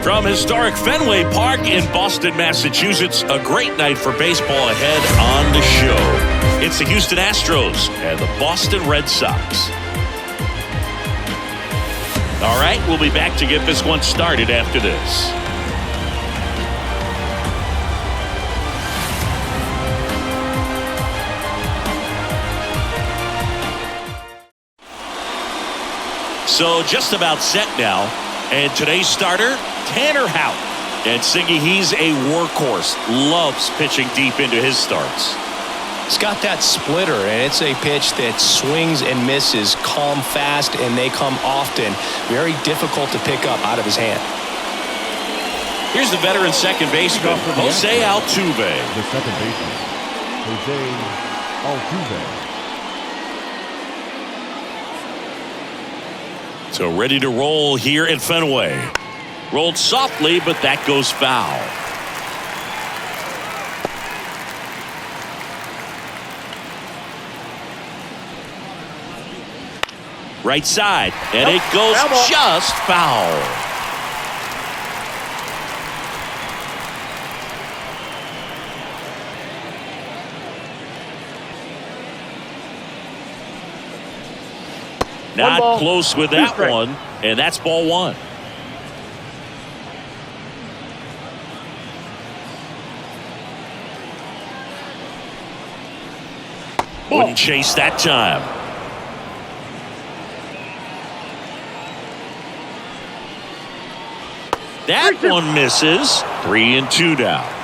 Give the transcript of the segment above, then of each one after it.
From historic Fenway Park in Boston, Massachusetts, a great night for baseball ahead on the show. It's the Houston Astros and the Boston Red Sox. All right, we'll be back to get this one started after this. So just about set now. And today's starter, Tanner Houck. And Singy, he's a workhorse. Loves pitching deep into his starts. He's got that splitter, and it's a pitch that swings and misses, come fast, and they come often. Very difficult to pick up out of his hand. Here's the veteran second baseman, Jose Altuve. The second baseman, Jose Altuve. So ready to roll here at Fenway. Rolled softly, but that goes foul. Right side, and it goes just foul. Not close with that one, and that's ball one. Wouldn't chase that time. That one misses. 3-2 down.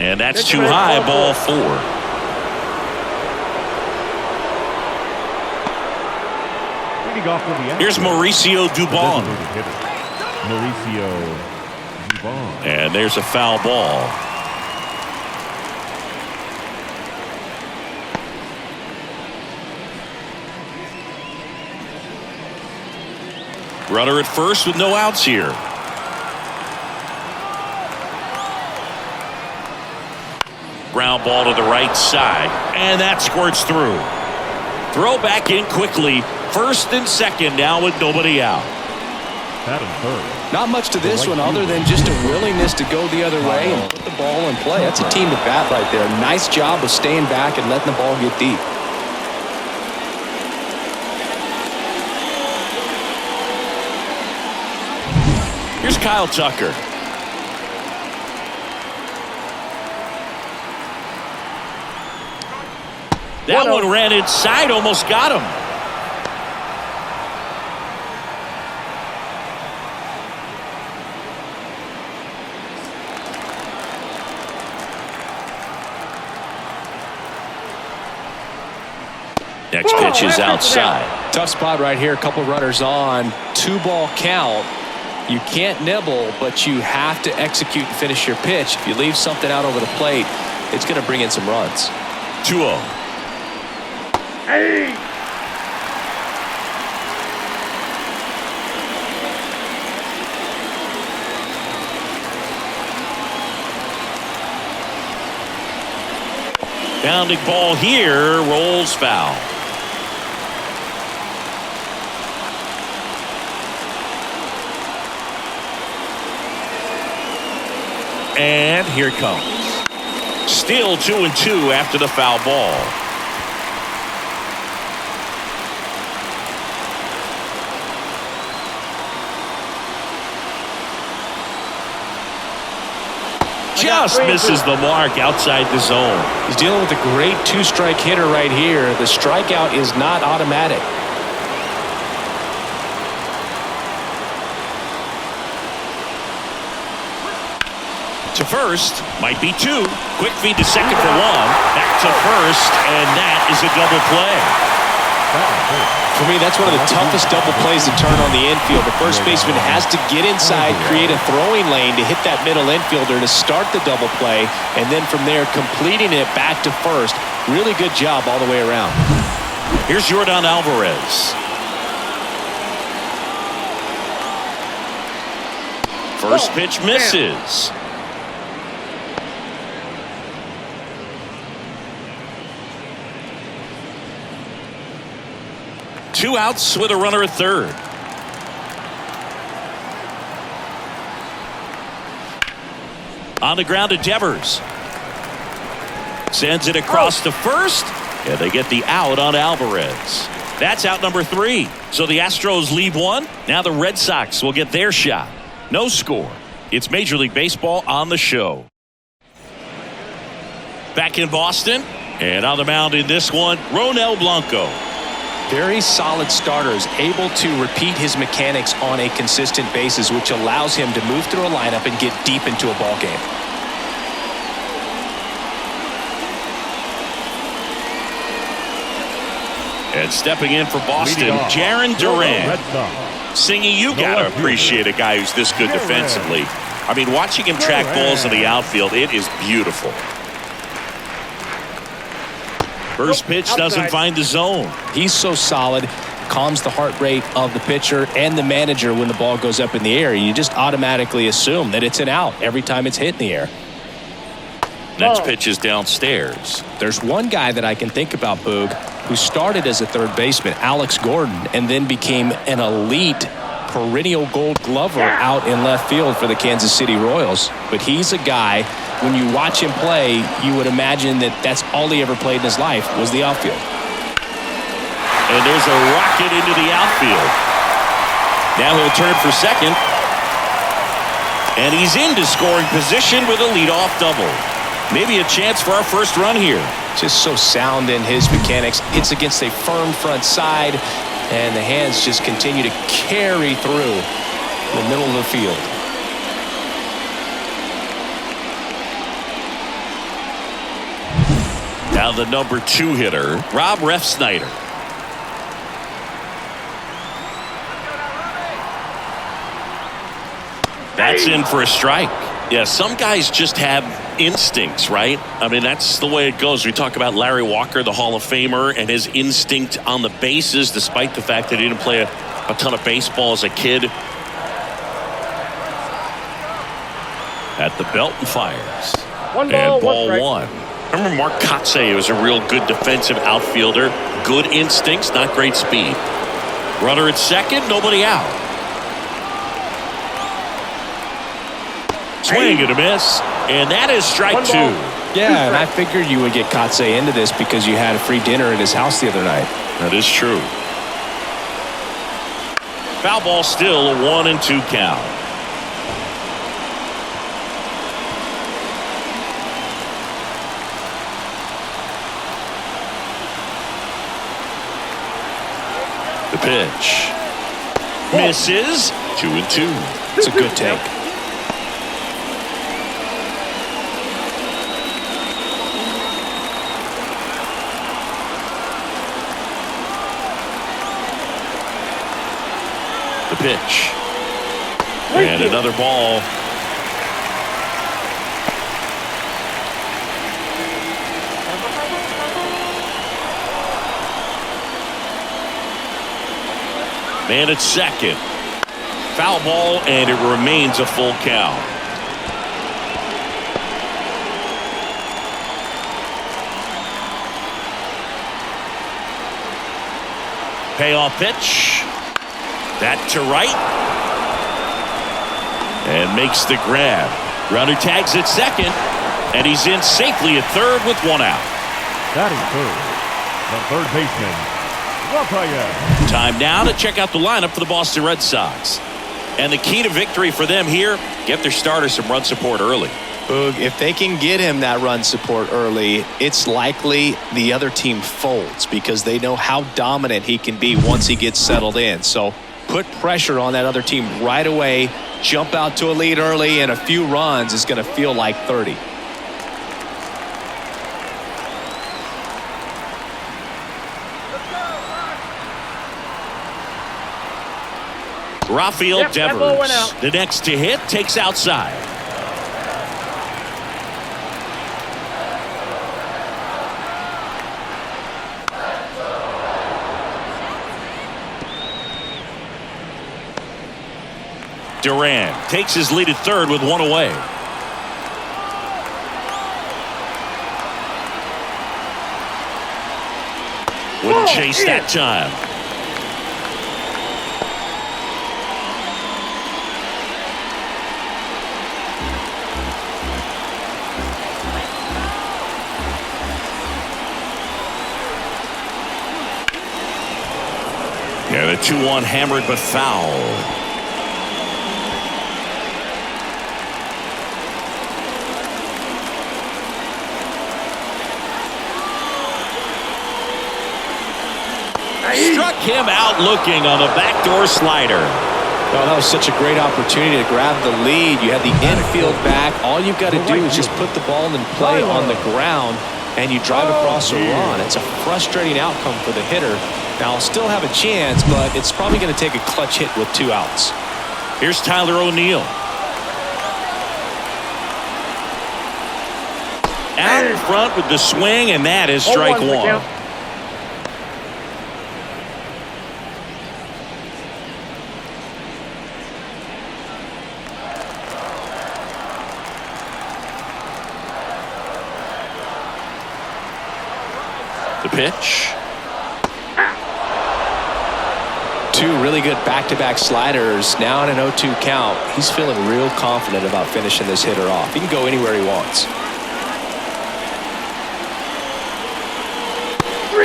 And that's too high, ball four. Here's Mauricio Dubon. And there's a foul ball. Runner at first with no outs here. Ground ball to the right side, and that squirts through. Throw back in quickly. First and second now with nobody out. Not much to this one other than just a willingness to go the other way and put the ball in play. That's a team at bat right there. Nice job of staying back and letting the ball get deep. Here's Kyle Tucker. That one ran inside, almost got him. Next pitch is outside. Tough spot right here. A couple runners on. 2-ball count. You can't nibble, but you have to execute and finish your pitch. If you leave something out over the plate, it's going to bring in some runs. 2-0. Hey! Bounding ball here, rolls foul. And here it comes. Still 2-2 after the foul ball. Just misses the mark outside the zone. He's dealing with a great 2-strike hitter right here. The strikeout is not automatic. To first, might be 2. Quick feed to second for 1. Back to first, and that is a double play. For me, that's one of the toughest double plays to turn on the infield. The first baseman has to get inside, create a throwing lane to hit that middle infielder to start the double play, and then from there completing it back to first. Really good job all the way around. Here's Yordan Alvarez. First pitch misses. Two outs with a runner at third. On the ground to Devers. Sends it across to first. And they get the out on Alvarez. That's out number 3. So the Astros leave one. Now the Red Sox will get their shot. No score. It's Major League Baseball on the show. Back in Boston. And on the mound in this one, Ronel Blanco. Very solid starters, able to repeat his mechanics on a consistent basis, which allows him to move through a lineup and get deep into a ball game. And stepping in for Boston, Jarren Duran. Singy, you got to appreciate a guy who's this good defensively. I mean, watching him track balls in the outfield, it is beautiful. First pitch doesn't find the zone. He's so solid, calms the heart rate of the pitcher and the manager when the ball goes up in the air. You just automatically assume that it's an out every time it's hit in the air. Next pitch is downstairs. There's one guy that I can think about, Boog, who started as a third baseman, Alex Gordon, and then became an elite perennial Gold Glover out in left field for the Kansas City Royals. But he's a guy, when you watch him play, you would imagine that that's all he ever played in his life was the outfield. And there's a rocket into the outfield. Now he'll turn for second. And he's into scoring position with a leadoff double. Maybe a chance for our first run here. Just so sound in his mechanics. Hits against a firm front side, and the hands just continue to carry through the middle of the field. Now the number 2 hitter, Rob Refsnyder. That's in for a strike. Yeah, some guys just have instincts, right? I mean, that's the way it goes. We talk about Larry Walker, the Hall of Famer, and his instinct on the bases, despite the fact that he didn't play a ton of baseball as a kid. At the belt and fires. Ball one. Remember Mark Kotsay was a real good defensive outfielder. Good instincts, not great speed. Runner at second, nobody out. Swing and a miss, and that is strike 2. Yeah, and I figured you would get Kotsay into this because you had a free dinner at his house the other night. That is true. Foul ball still, a 1-2 count. The pitch misses. 2-2. It's a good take. The pitch. And another ball. Man at second. Foul ball, and it remains a full count. Payoff pitch. That to right. And makes the grab. Runner tags at second. And he's in safely at third with 1 out. Batting third, the third baseman, Rafael. Time now to check out the lineup for the Boston Red Sox. And the key to victory for them here, get their starter some run support early. Boog, if they can get him that run support early, it's likely the other team folds because they know how dominant he can be once he gets settled in. So put pressure on that other team right away, jump out to a lead early, and a few runs is going to feel like 30. Rafael Devers, the next to hit, takes outside. Duran takes his lead at third with one away. Wouldn't chase that time. Yeah, the 2-1 hammered but foul. Struck him out looking on a backdoor slider. Oh, that was such a great opportunity to grab the lead. You had the infield back. All you've got to do is just put the ball in play on the ground, and you drive across a run. It's a frustrating outcome for the hitter. Now, I'll still have a chance, but it's probably going to take a clutch hit with 2 outs. Here's Tyler O'Neill. Out in front with the swing, and that is strike 1. The pitch. 2 really good back-to-back sliders. Now in an 0-2 count. He's feeling real confident about finishing this hitter off. He can go anywhere he wants.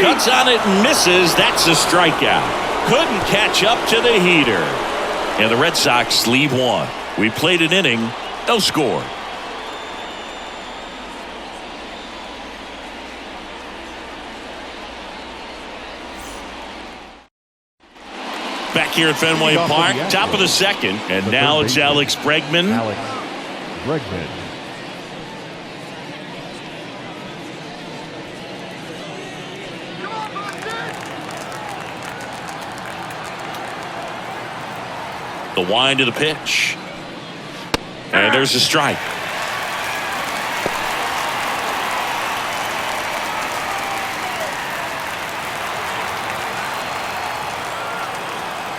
Cuts on it and misses. That's a strikeout. Couldn't catch up to the heater. And the Red Sox lead 1. We played an inning, no score. Back here at Fenway Park, top of the second, and now it's Alex Bregman. Alex Bregman. The wind of the pitch. And there's a strike.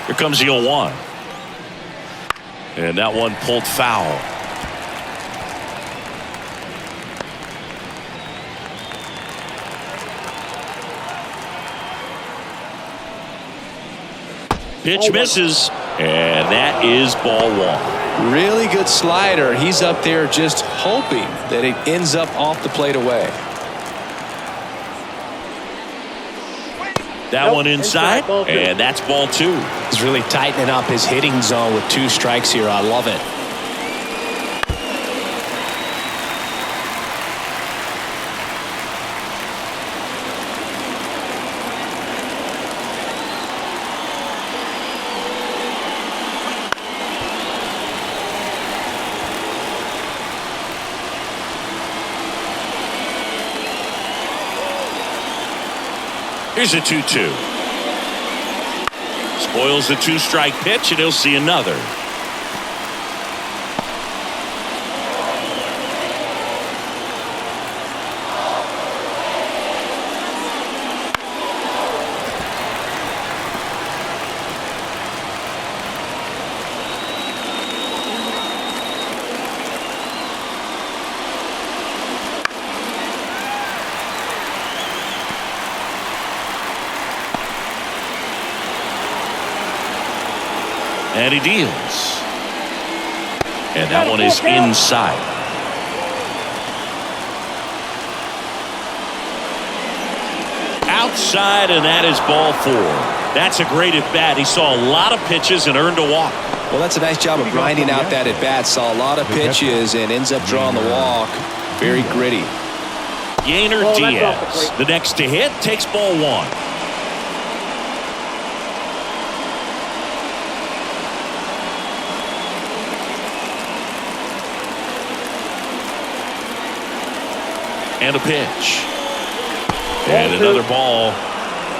Here comes the 0-1. And that one pulled foul. Pitch misses. And that is ball 1. Really good slider. He's up there just hoping that it ends up off the plate away. That one inside, and that's ball 2. He's really tightening up his hitting zone with 2 strikes here. I love it. Here's a 2-2. Spoils the 2-strike pitch, and he'll see another. And he deals. And that one is inside. Outside, and that is ball 4. That's a great at-bat. He saw a lot of pitches and earned a walk. Well, that's a nice job of grinding out that at-bat. Saw a lot of pitches and ends up drawing the walk. Very gritty. Yainer Diaz, the next to hit, takes ball 1. And a pitch. And another ball.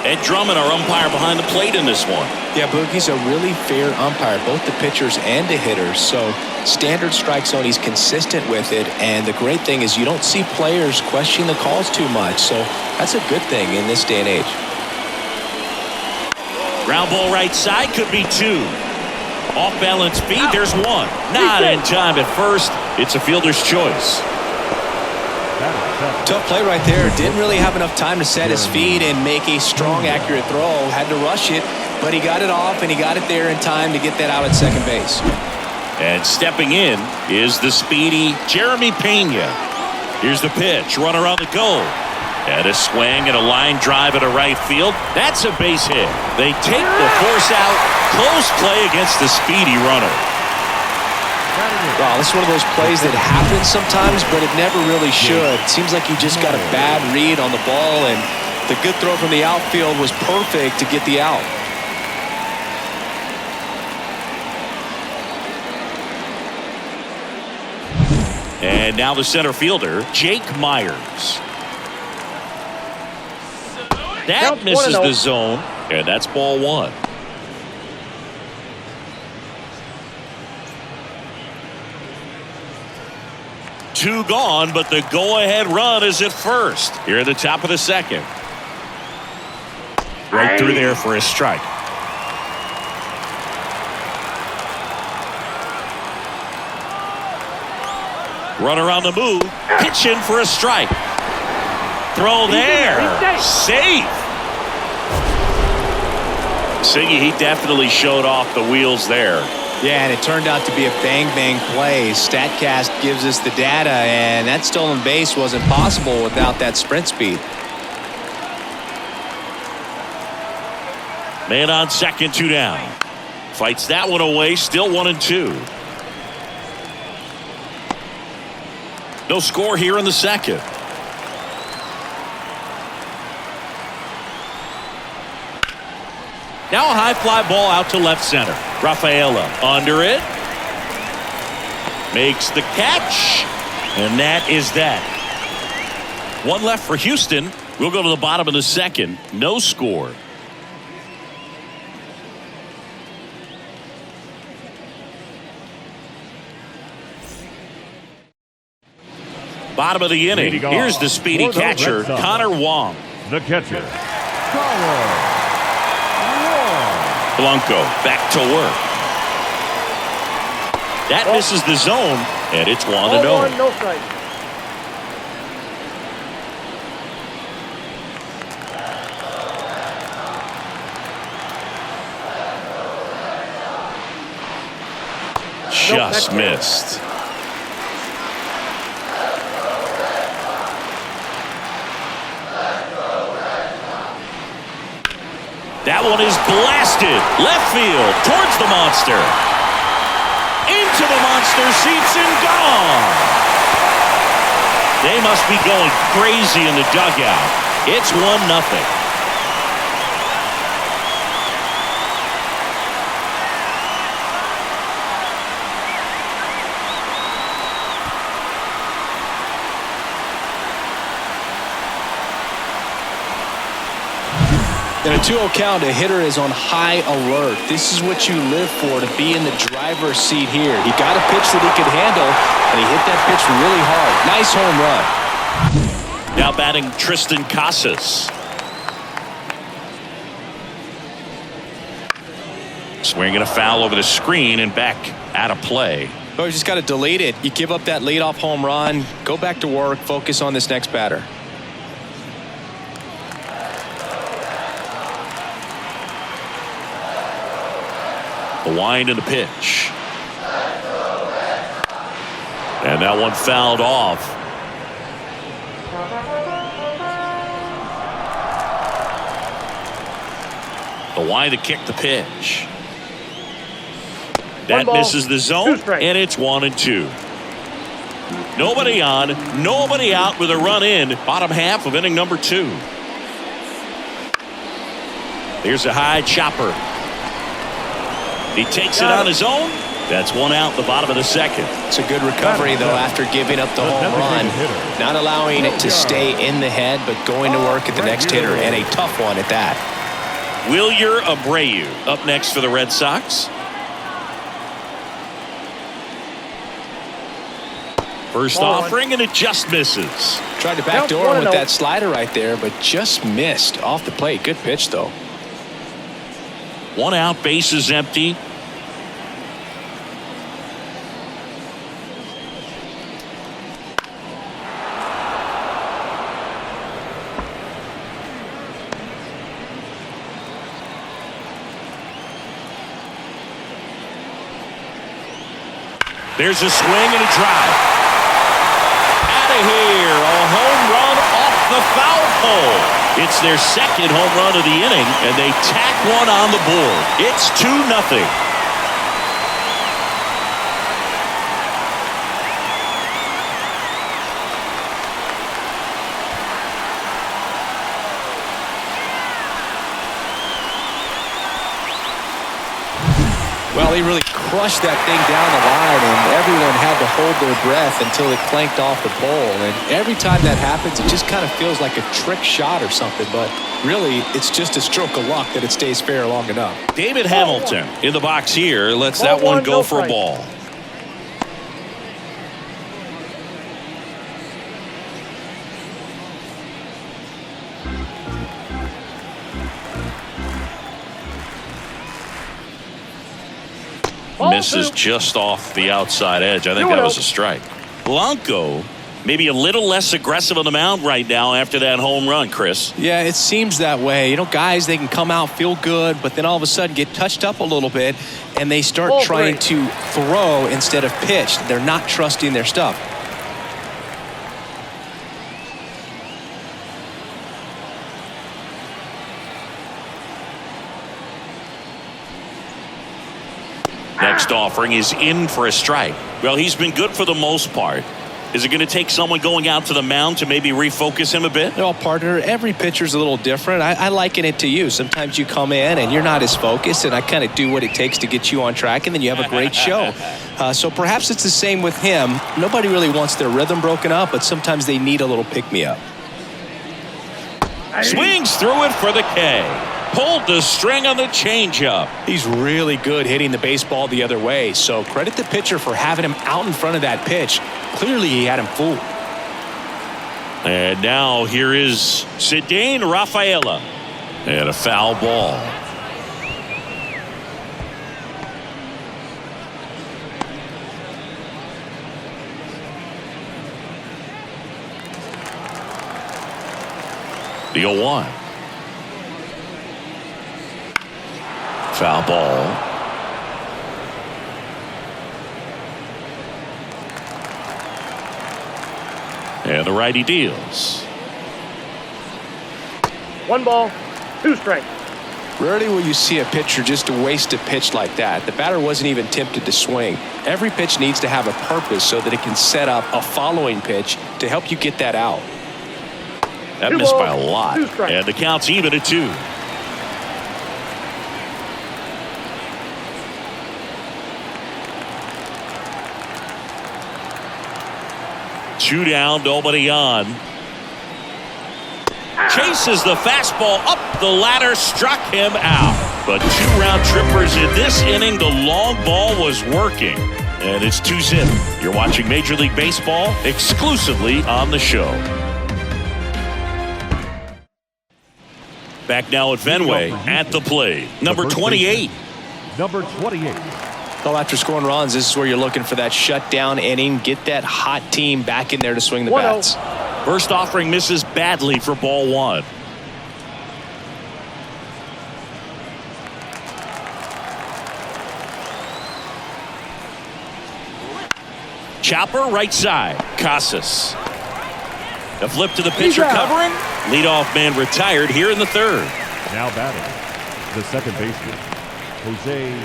Ed Drummond, our umpire behind the plate in this one. Yeah, Boogie's a really fair umpire, both the pitchers and the hitters. So standard strike zone, he's consistent with it. And the great thing is you don't see players question the calls too much. So that's a good thing in this day and age. Ground ball right side, could be 2. Off-balance feed. There's one. Not in time at first. It's a fielder's choice. Tough play right there. Didn't really have enough time to set his feet and make a strong, accurate throw. Had to rush it, but he got it off, and he got it there in time to get that out at second base. And stepping in is the speedy Jeremy Pena. Here's the pitch. Runner on the go. And a swing and a line drive at a right field. That's a base hit. They take the force out. Close play against the speedy runner. Wow, this is one of those plays that happens sometimes, but it never really should. It seems like he just got a bad read on the ball, and the good throw from the outfield was perfect to get the out. And now the center fielder, Jake Myers. That misses the zone, and that's ball one. Two gone, but the go-ahead run is at first. Here at the top of the second. Right through there for a strike. Runner on the move. Pitching for a strike. Throw there. Safe. Siggy, he definitely showed off the wheels there. Yeah, and it turned out to be a bang-bang play. StatCast gives us the data, and that stolen base wasn't possible without that sprint speed. Man on second, two down. Fights that one away, still 1-2. No score here in the second. Now a high fly ball out to left center. Rafaela under it. Makes the catch. And that is that. One left for Houston. We'll go to the bottom of the second. No score. Bottom of the inning. Here's the speedy catcher, Connor Wong. The catcher, Blanco back to work. That misses the zone, and it's 1-0. No strike. Just missed. That one is blasted. Left field towards the monster. Into the monster seats and gone. They must be going crazy in the dugout. It's 1-0. In a 2-0 count, a hitter is on high alert. This is what you live for, to be in the driver's seat here. He got a pitch that he could handle, and he hit that pitch really hard. Nice home run. Now batting Tristan Casas. Swinging a foul over the screen and back out of play. Oh, you just got to delete it. You give up that leadoff home run, go back to work, focus on this next batter. The wind and the pitch. And that one fouled off. The wind to kick the pitch. That misses the zone, and it's 1-2. Nobody on, nobody out with a run in. Bottom half of inning number 2. Here's a high chopper. He takes it on his own. That's one out, the bottom of the second. It's a good recovery, though, after giving up the home run. Not allowing it to stay in the head, but going to work at the next hitter, and a tough one at that. Wilyer Abreu up next for the Red Sox. First offering, and it just misses. Tried to backdoor him with that slider right there, but just missed off the plate. Good pitch, though. One out, base is empty. There's a swing and a drive. Out of here. A home run off the foul pole. It's their second home run of the inning, and they tack one on the board. It's 2-0. Well, he really crushed that thing down the line, and everyone had to hold their breath until it clanked off the pole. And every time that happens, it just kind of feels like a trick shot or something. But really, it's just a stroke of luck that it stays fair long enough. David Hamilton in the box here lets that one go for a ball. Misses just off the outside edge. I think that was a strike. Blanco maybe a little less aggressive on the mound right now after that home run, Chris. Yeah, it seems that way. You know, guys, they can come out, feel good, but then all of a sudden get touched up a little bit, and they start trying to throw instead of pitch. They're not trusting their stuff. Next offering is in for a strike. Well, he's been good for the most part. Is it going to take someone going out to the mound to maybe refocus him a bit? Well, partner, every pitcher's a little different. I liken it to you. Sometimes you come in and you're not as focused, and I kind of do what it takes to get you on track, and then you have a great show. So perhaps it's the same with him. Nobody really wants their rhythm broken up, but sometimes they need a little pick-me-up. Swings through it for the K. Pulled the string on the changeup. He's really good hitting the baseball the other way, so credit the pitcher for having him out in front of that pitch. Clearly he had him fooled. And now here is Cedane Rafaela. And a foul ball. The 0-1. Foul ball. And the righty deals. 1 ball, 2 strikes. Rarely will you see a pitcher just waste a pitch like that. The batter wasn't even tempted to swing. Every pitch needs to have a purpose so that it can set up a following pitch to help you get that out. That missed by a lot. And the count's even at 2. Two down, nobody on. Chases the fastball up the ladder, struck him out. But 2 round trippers in this inning. The long ball was working. And it's 2-0. You're watching Major League Baseball exclusively on the show. Back now at Fenway at the plate. Number 28. Number 28. Well, after scoring runs, this is where you're looking for that shutdown inning. Get that hot team back in there to swing the bats. First offering misses badly for ball 1. Chopper right side. Casas. The flip to the pitcher covering. Leadoff man retired here in the 3rd. Now batting, the second baseman, Jose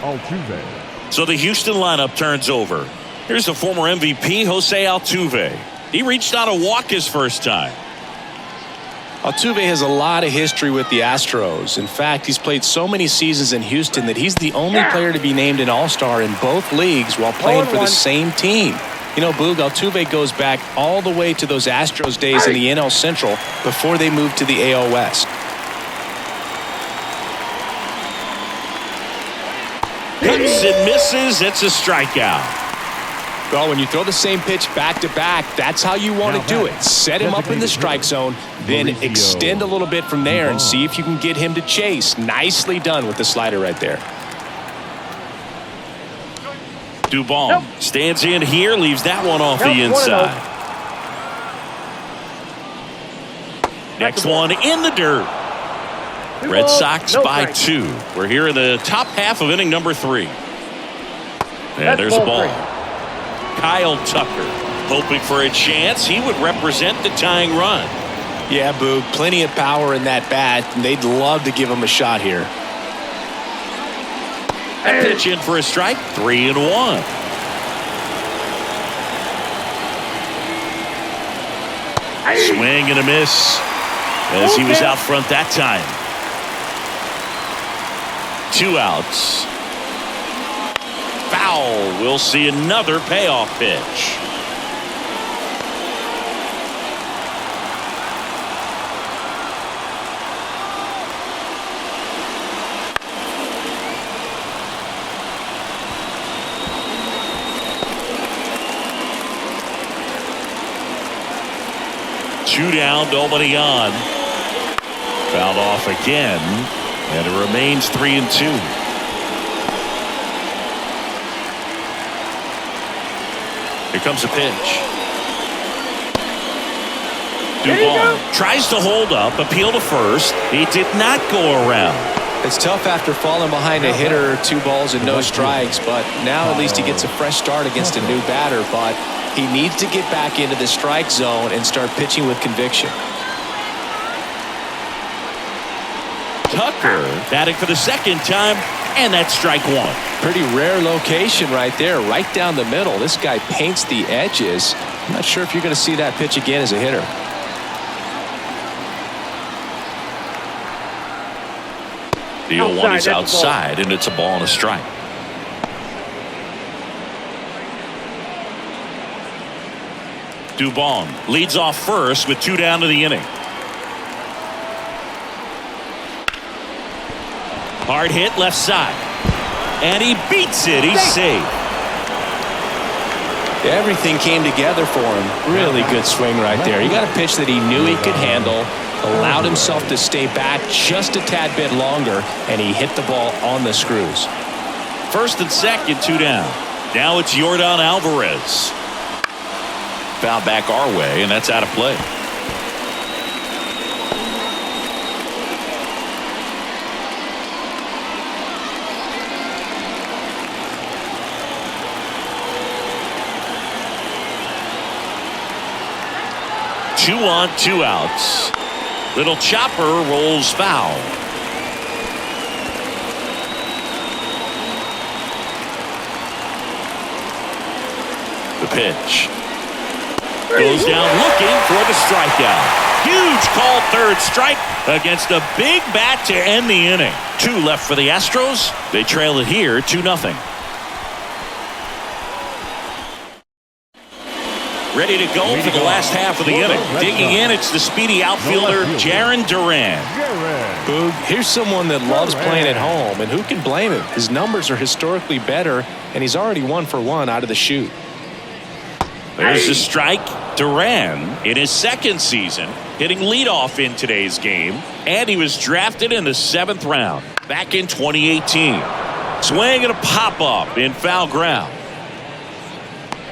Altuve. So the Houston lineup turns over. Here's the former MVP, Jose Altuve. He reached out a walk his first time. Altuve has a lot of history with the Astros. In fact, he's played so many seasons in Houston that he's the only player to be named an All-Star in both leagues while playing for the same team. You know, Boog, Altuve goes back all the way to those Astros days in the NL Central before they moved to the AL West. Hits and misses. It's a strikeout. Well, when you throw the same pitch back to back, that's how you want to do it. Set him up in the strike zone, then extend a little bit from there and see if you can get him to chase. Nicely done with the slider right there. Dubon stands in here, leaves that one off the inside. Next one in the dirt. Red Sox by 2. We're here in the top half of inning number 3. And there's a ball. Kyle Tucker, hoping for a chance he would represent the tying run. Yeah, Boog, plenty of power in that bat, and they'd love to give him a shot here. A pitch in for a strike, 3-1. Swing and a miss as he was out front that time. 2 outs. Foul. We'll see another payoff pitch. Two down, nobody on. Fouled off again, and it remains 3-2. Here comes a pitch. Duvall tries to hold up, appeal to first. He did not go around. It's tough after falling behind a hitter, 2 balls and no strikes, but now at least he gets a fresh start against a new batter, but he needs to get back into the strike zone and start pitching with conviction. Tucker batting for the second time, and that's strike 1. Pretty rare location right there, right down the middle. This guy paints the edges. I'm not sure if you're going to see that pitch again as a hitter. The 0-1 is outside, and it's a ball and a strike. Dubon leads off first with 2 down to the inning. Hard hit left side, and he beats it. He's safe. Everything came together for him. Really good swing right there. He got a pitch that he knew he could handle, allowed himself to stay back just a tad bit longer, and he hit the ball on the screws. First and second, 2 down. Now it's Yordan Alvarez. Foul back our way, and that's out of play. Two on, 2 outs. Little chopper rolls foul. The pitch. Goes down looking for the strikeout. Huge call, third strike against a big bat to end the inning. 2 left for the Astros. They trail it here 2-0. Ready to go for the last half of the inning. Digging in, it's the speedy outfielder, Jarren Duran. Boog, here's someone that loves playing at home, and who can blame him? His numbers are historically better, and he's already 1 for 1 out of the chute. There's the strike. Duran in his second season hitting leadoff in today's game, and he was drafted in the 7th round back in 2018. Swing and a pop-up in foul ground.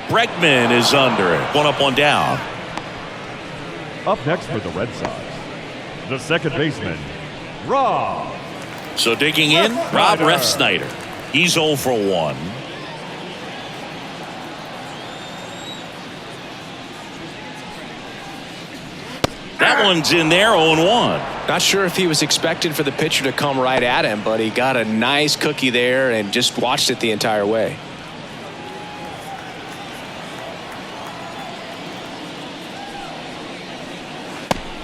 Bregman is under it. 1 up, 1 down. Up next for the Red Sox, the second baseman, Rob. So digging in, Rob Refsnyder. He's 0 for 1. That one's in there, 0-1. Not sure if he was expected for the pitcher to come right at him, but he got a nice cookie there and just watched it the entire way.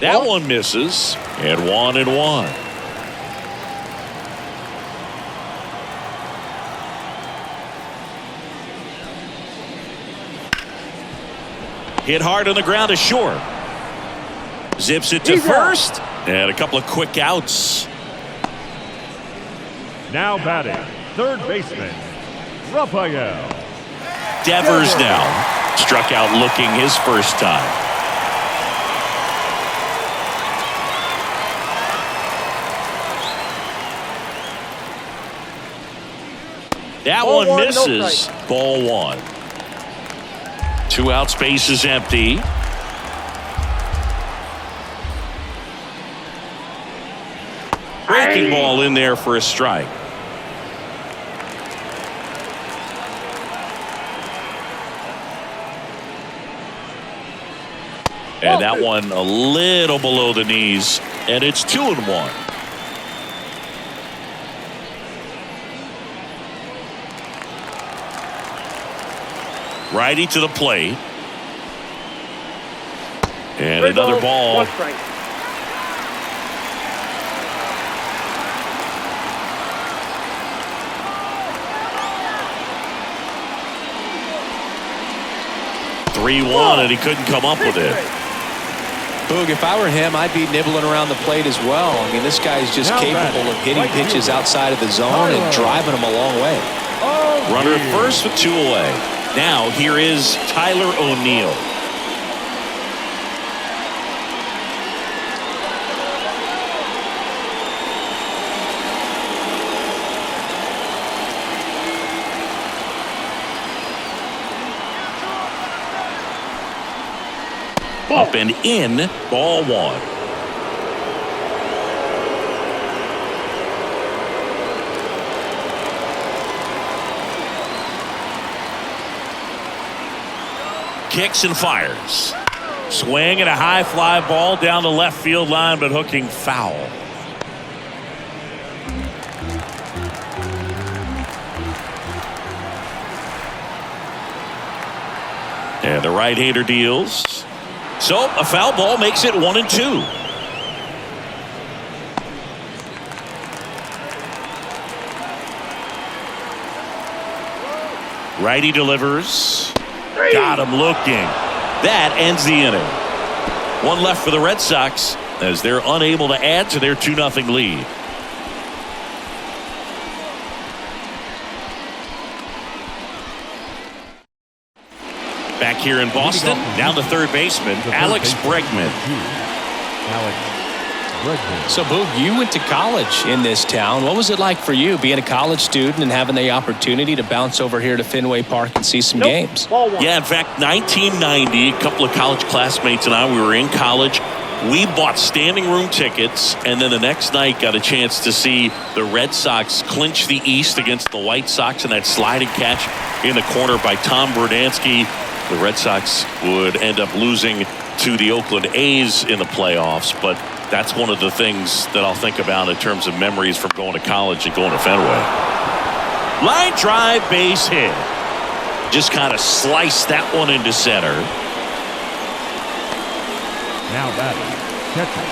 That one misses, and 1-1. Hit hard on the ground to short. Zips it to first, and a couple of quick outs. Now batting, third baseman, Rafael Devers now struck out looking his first time. That Ball one 1, misses. no Ball 1. 2 out, space is empty. Breaking ball in there for a strike. And that one a little below the knees, and it's 2-1. Righty to the plate. And another ball. 1 strike. And he couldn't come up with it. Boog, if I were him, I'd be nibbling around the plate as well. I mean, this guy's just capable of hitting pitches outside of the zone and driving them a long way. Runner at first with 2 away. Now here is Tyler O'Neill. Up and in, ball 1. Kicks and fires. Swing and a high fly ball down the left field line, but hooking foul. And the right-hander deals. So a foul ball makes it 1-2. Righty delivers. Got him looking. That ends the inning. 1 left for the Red Sox as they're unable to add to their 2-0 lead. Back here in Boston, down the third baseman, Alex Bregman. So, Boog, you went to college in this town. What was it like for you being a college student and having the opportunity to bounce over here to Fenway Park and see some games? Yeah, in fact, 1990, a couple of college classmates and I, we were in college. We bought standing room tickets, and then the next night got a chance to see the Red Sox clinch the East against the White Sox in that sliding catch in the corner by Tom Berdansky. The Red Sox would end up losing to the Oakland A's in the playoffs, but that's one of the things that I'll think about in terms of memories from going to college and going to Fenway. Line drive, base hit. Just kind of sliced that one into center. Now batting, catcher,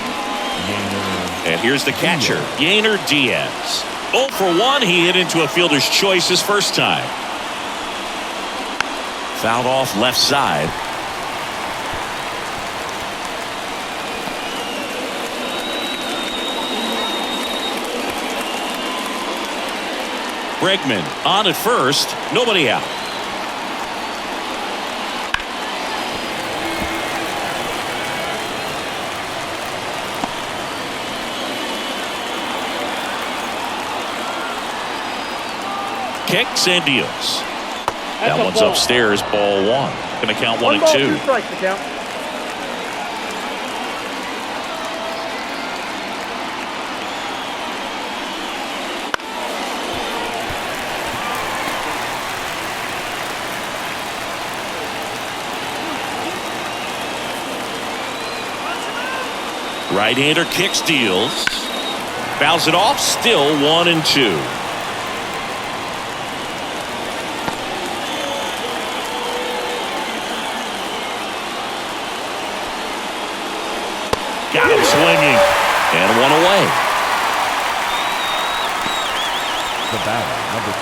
Yainer. And here's the catcher, Yainer Diaz. 0 for 1, he hit into a fielder's choice his first time. Fouled off left side. Bregman on at first, nobody out. Kicks and deals. That one's upstairs, ball 1. Going to count 1 and 2. 2 strikes to count. Right-hander kicks, deals. Fouls it off, still 1 and 2. Got him swinging. And 1 away.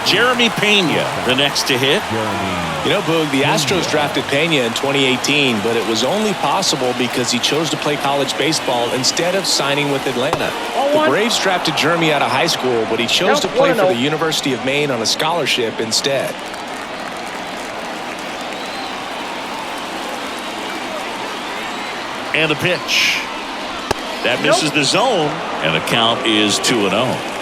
Jeremy Pena, the next to hit. You know, Boog, the Astros drafted Pena in 2018, but it was only possible because he chose to play college baseball instead of signing with Atlanta. The Braves drafted Jeremy out of high school, but he chose to play for the University of Maine on a scholarship instead. And the pitch. That misses the zone, and the count is 2-0.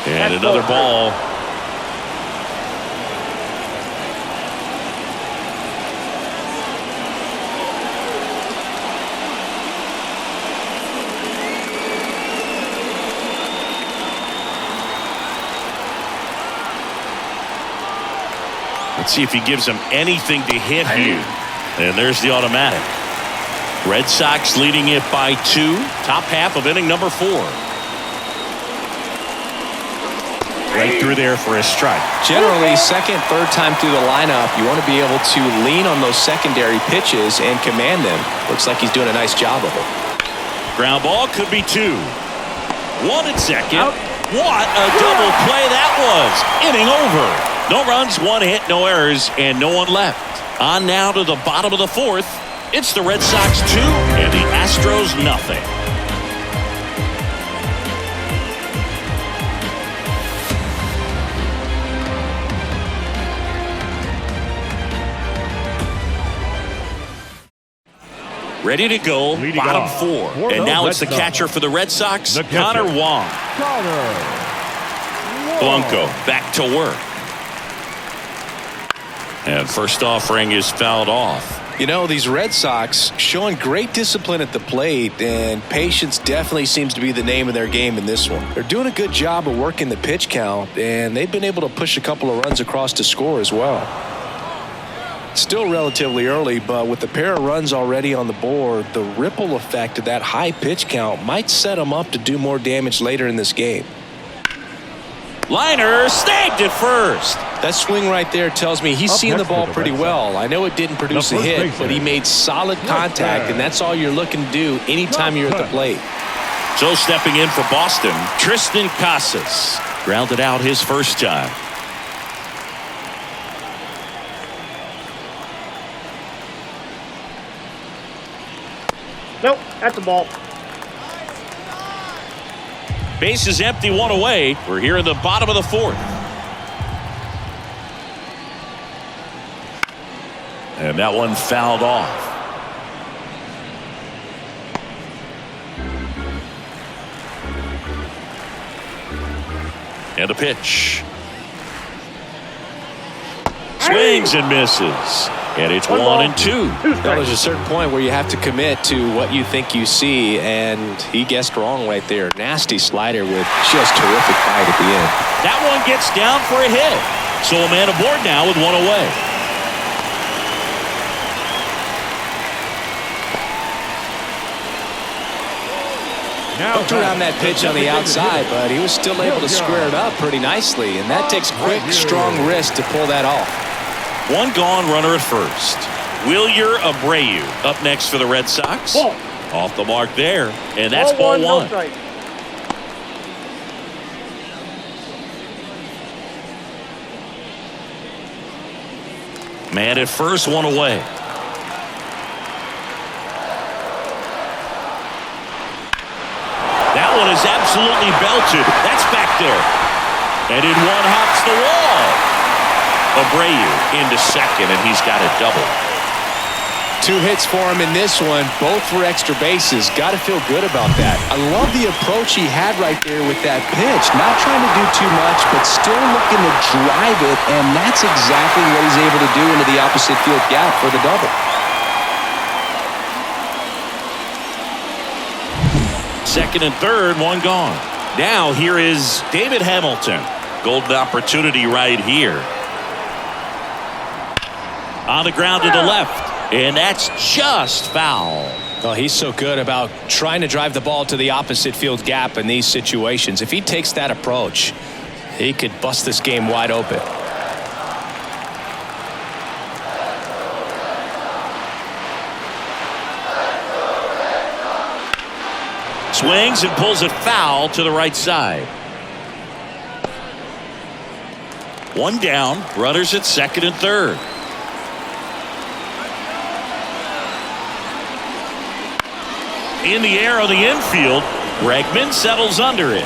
And another ball. Let's see if he gives him anything to hit here. And there's the automatic. Red Sox leading it by 2. Top half of inning number 4. Right through there for a strike. Generally, second, third time through the lineup, you want to be able to lean on those secondary pitches and command them. Looks like he's doing a nice job of it. Ground ball could be 2. 1 at second. Out. What a double play that was. Inning over. No runs, 1 hit, no errors, and no one left. On now to the bottom of the 4th. It's the Red Sox 2 and the Astros nothing. Ready to go, Leading bottom off 4. And now it's the catcher for the Red Sox, Connor Wong. Blanco back to work. And first offering is fouled off. You know, these Red Sox showing great discipline at the plate, and patience definitely seems to be the name of their game in this one. They're doing a good job of working the pitch count, and they've been able to push a couple of runs across to score as well. Still relatively early, but with the pair of runs already on the board, the ripple effect of that high pitch count might set them up to do more damage later in this game. Liner snagged at first. That swing right there tells me he's seen the ball pretty well. I know it didn't produce a hit, but he made solid contact, and that's all you're looking to do anytime you're at the plate. So stepping in for Boston, Tristan Casas. Grounded out his first time. Nope, that's a ball. Base is empty, 1 away. We're here in the bottom of the 4th. And that one fouled off. And a pitch. Swings and misses. And it's 1 and 2. Now, there's a certain point where you have to commit to what you think you see, and he guessed wrong right there. Nasty slider with just terrific bite at the end. That one gets down for a hit. So a man aboard now with 1 away. Hooked around that pitch on the outside, but he was still able to square it up pretty nicely, and that takes quick, strong wrist to pull that off. 1 gone, runner at first. Wilyer Abreu up next for the Red Sox. Ball. Off the mark there, and that's ball 1. No strike. Man at first, 1 away. That one is absolutely belted. That's back there. And in 1 hops the wall. Abreu into second, and he's got a double. 2 hits for him in this one, both for extra bases. Got to feel good about that. I love the approach he had right there with that pitch. Not trying to do too much, but still looking to drive it, and that's exactly what he's able to do into the opposite field gap for the double. Second and third, 1 gone. Now here is David Hamilton. Golden opportunity right here. On the ground to the left, and that's just foul. Well, he's so good about trying to drive the ball to the opposite field gap in these situations. If he takes that approach, he could bust this game wide open. Swings and pulls it foul to the right side. 1 down, runners at second and third. In the air on the infield, Bregman settles under it.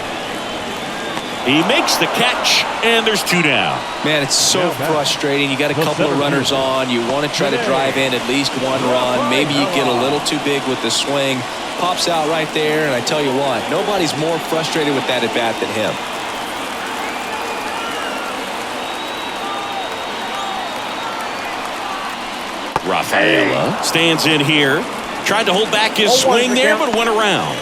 He makes the catch, and there's 2 down. Man, it's so frustrating. You got a couple of runners on. You want to try to drive in at least 1 run. Maybe you get a little too big with the swing. Pops out right there, and I tell you what, nobody's more frustrated with that at bat than him. Rafaela stands in here. Tried to hold back his swing there, but went around.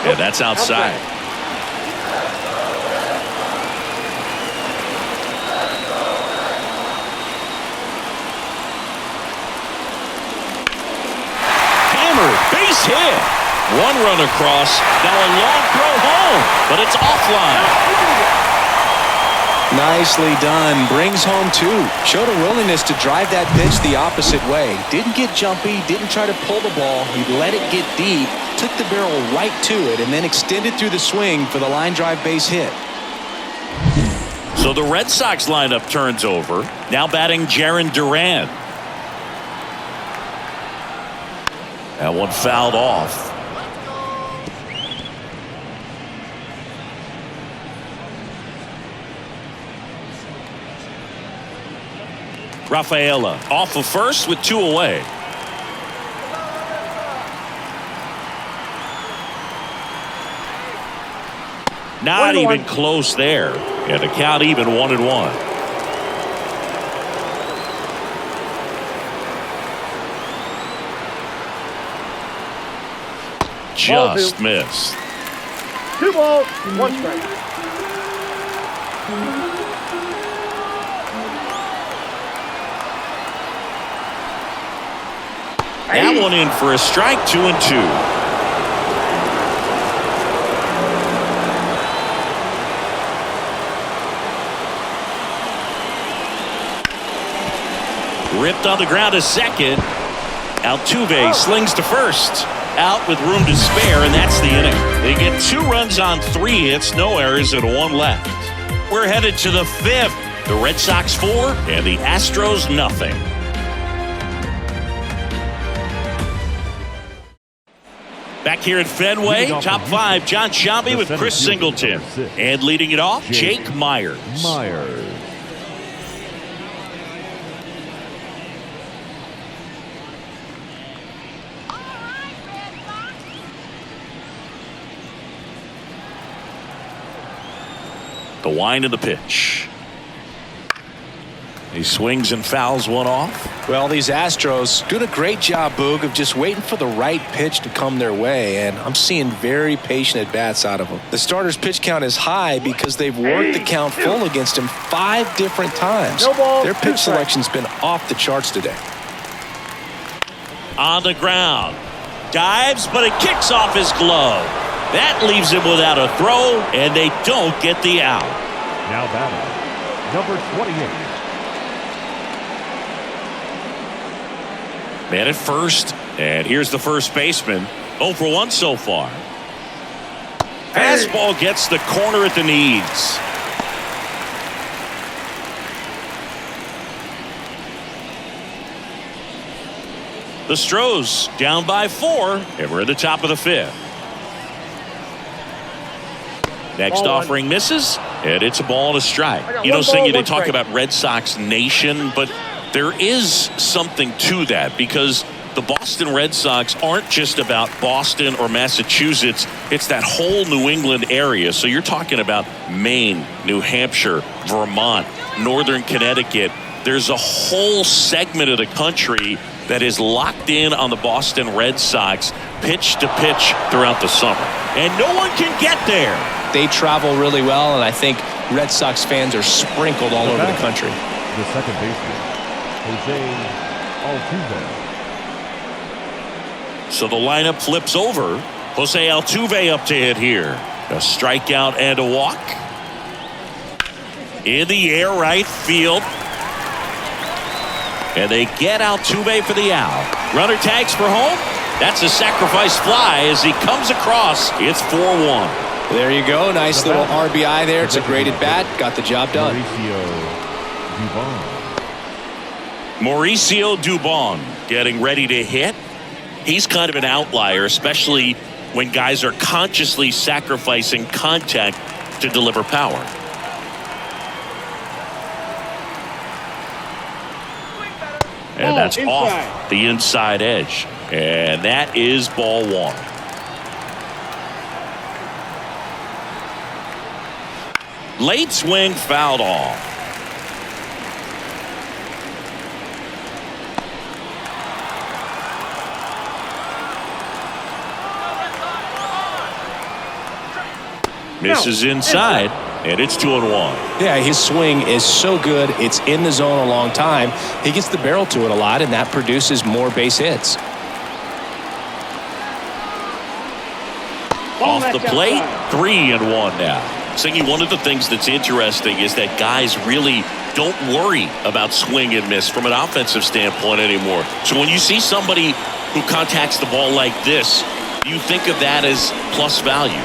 Yeah, that's outside. Hammered, base hit. One run across. Now a long throw home, but it's offline. Nicely done. Brings home two. Showed a willingness to drive that pitch the opposite way. Didn't get jumpy. Didn't try to pull the ball. He let it get deep. Took the barrel right to it and then extended through the swing for the line drive base hit. So the Red Sox lineup turns over. Now batting Jarren Duran. That one fouled off. Rafaela off of first with two away. Not even close there. And the count even 1-1. Just missed. 2 balls, 1 strike. That one in for a strike, 2-2. Ripped on the ground to second. Altuve slings to first. Out with room to spare, and that's the inning. They get 2 runs on 3 hits, no errors, and 1 left. We're headed to the 5th. The Red Sox 4 and the Astros nothing. Back here at Fenway, top 5, John Sciambi with Chris Singleton. And leading it off, Jake Myers. The wind of the pitch. He swings and fouls one off. Well, these Astros doing a great job, Boog, of just waiting for the right pitch to come their way, and I'm seeing very patient at-bats out of them. The starter's pitch count is high because they've worked the count full against him 5 different times. Their pitch selection's been off the charts today. On the ground. Dives, but it kicks off his glove. That leaves him without a throw, and they don't get the out. Now batting, number 28. Man at first, and here's the first baseman. 0 for 1 so far. Fastball gets the corner at the knees. The Astros down by 4, and we're at the top of the 5th. Next offering misses, and it's a ball and a strike. You know, Singy, they talk about Red Sox Nation, but there is something to that because the Boston Red Sox aren't just about Boston or Massachusetts. It's that whole New England area. So you're talking about Maine, New Hampshire, Vermont, Northern Connecticut. There's a whole segment of the country that is locked in on the Boston Red Sox pitch to pitch throughout the summer. And no one can get there. They travel really well, and I think Red Sox fans are sprinkled all over the country. The second baseman, Jose Altuve. So the lineup flips over. Jose Altuve up to hit here. A strikeout and a walk. In the air, right field. And they get Altuve for the out. Runner tags for home. That's a sacrifice fly as he comes across. It's 4-1. There you go. Nice little RBI there. It's a great at-bat. Got the job done. Mauricio Dubon getting ready to hit. He's kind of an outlier, especially when guys are consciously sacrificing contact to deliver power. And that's off the inside edge. And that is ball 1. Late swing fouled off. Misses inside, and it's 2-1. Yeah, his swing is so good. It's in the zone a long time. He gets the barrel to it a lot, and that produces more base hits. Off the plate, 3-1 now. Singy, one of the things that's interesting is that guys really don't worry about swing and miss from an offensive standpoint anymore. So when you see somebody who contacts the ball like this, you think of that as plus value.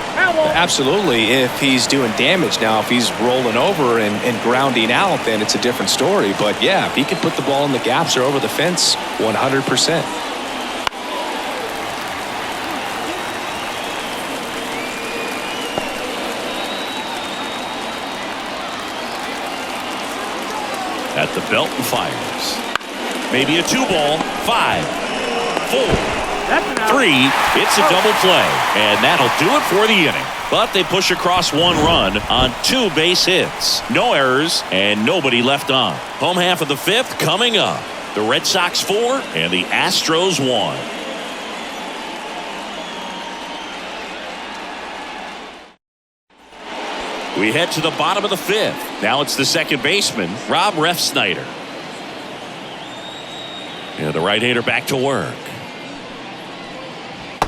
Absolutely, if he's doing damage. Now, if he's rolling over and grounding out, then it's a different story. But, yeah, if he can put the ball in the gaps or over the fence, 100%. At the belt and fires. Maybe a 2-ball. 5, 4, 3. It's a double play, and that'll do it for the inning. But they push across 1 run on 2 base hits. No errors and nobody left on. Home half of the 5th coming up. The Red Sox 4 and the Astros 1. We head to the bottom of the 5th. Now it's the second baseman, Rob Refsnyder. And the right-hander back to work.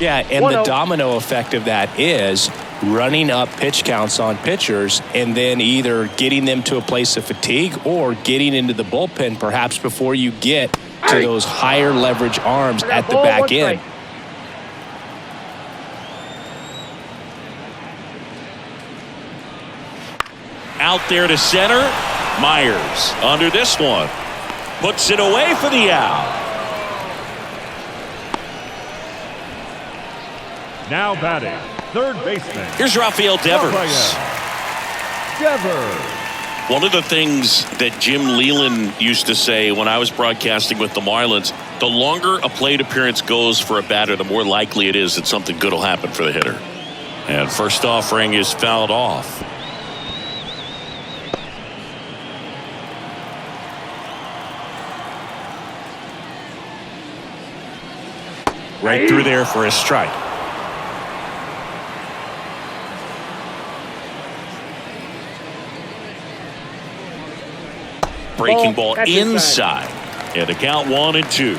Yeah, and the domino effect of that is running up pitch counts on pitchers and then either getting them to a place of fatigue or getting into the bullpen perhaps before you get to those higher leverage arms at the back end. Out there to center. Myers under this one. Puts it away for the out. Now batting, third baseman. Here's Rafael Devers. One of the things that Jim Leland used to say when I was broadcasting with the Marlins, the longer a plate appearance goes for a batter, the more likely it is that something good will happen for the hitter. And first offering is fouled off. Right through there for a strike. Breaking ball inside. And the count 1-2.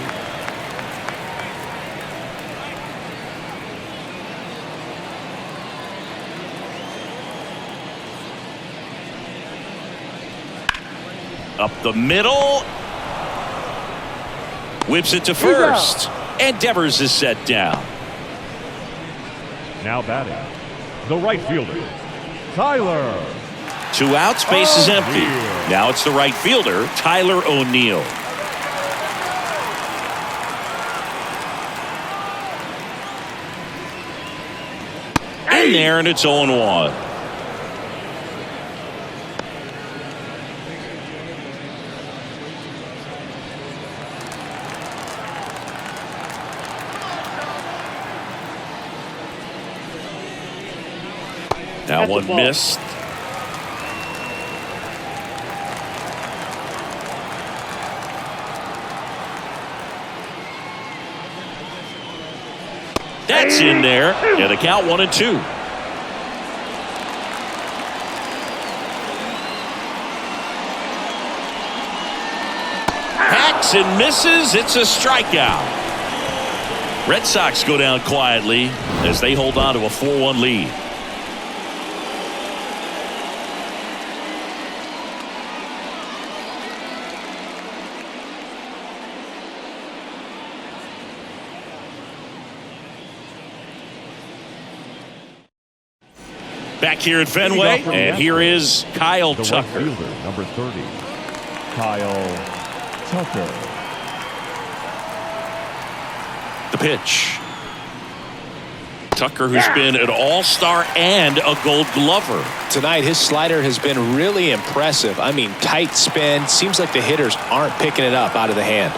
Up the middle. Whips it to first. And Devers is set down. Now batting, the right fielder, Tyler. 2 outs, base is empty. Now it's the right fielder, Tyler O'Neill. In there, and it's 0-1. Now one missed. That's in there. Yeah, the count 1-2. Hacks and misses. It's a strikeout. Red Sox go down quietly as they hold on to a 4-1 lead. Back here at Fenway, and here is Kyle Tucker. Right fielder, number 30, Kyle Tucker. The pitch. Tucker, who's been an all-star and a Gold Glover. Tonight, his slider has been really impressive. I mean, tight spin. Seems like the hitters aren't picking it up out of the hand.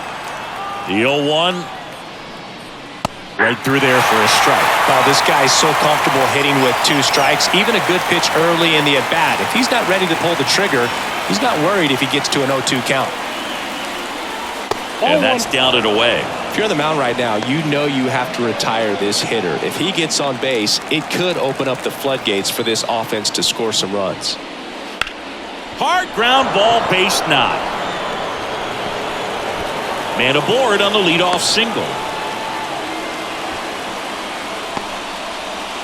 The 0-1. Right through there for a strike. Oh, this guy's so comfortable hitting with 2 strikes. Even a good pitch early in the at-bat. If he's not ready to pull the trigger, he's not worried if he gets to an 0-2 count. And that's down and away. If you're on the mound right now, you know you have to retire this hitter. If he gets on base, it could open up the floodgates for this offense to score some runs. Hard ground ball, base knock. Man aboard on the leadoff single.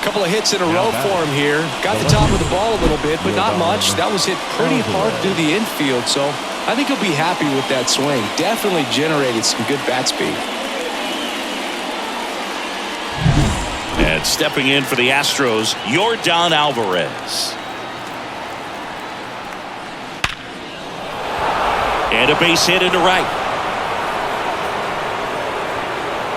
Couple of hits in a row for him here. Got the top of the ball a little bit, but not much. That was hit pretty hard through the infield, so I think he'll be happy with that swing. Definitely generated some good bat speed. And stepping in for the Astros, Yordan Alvarez. And a base hit into right.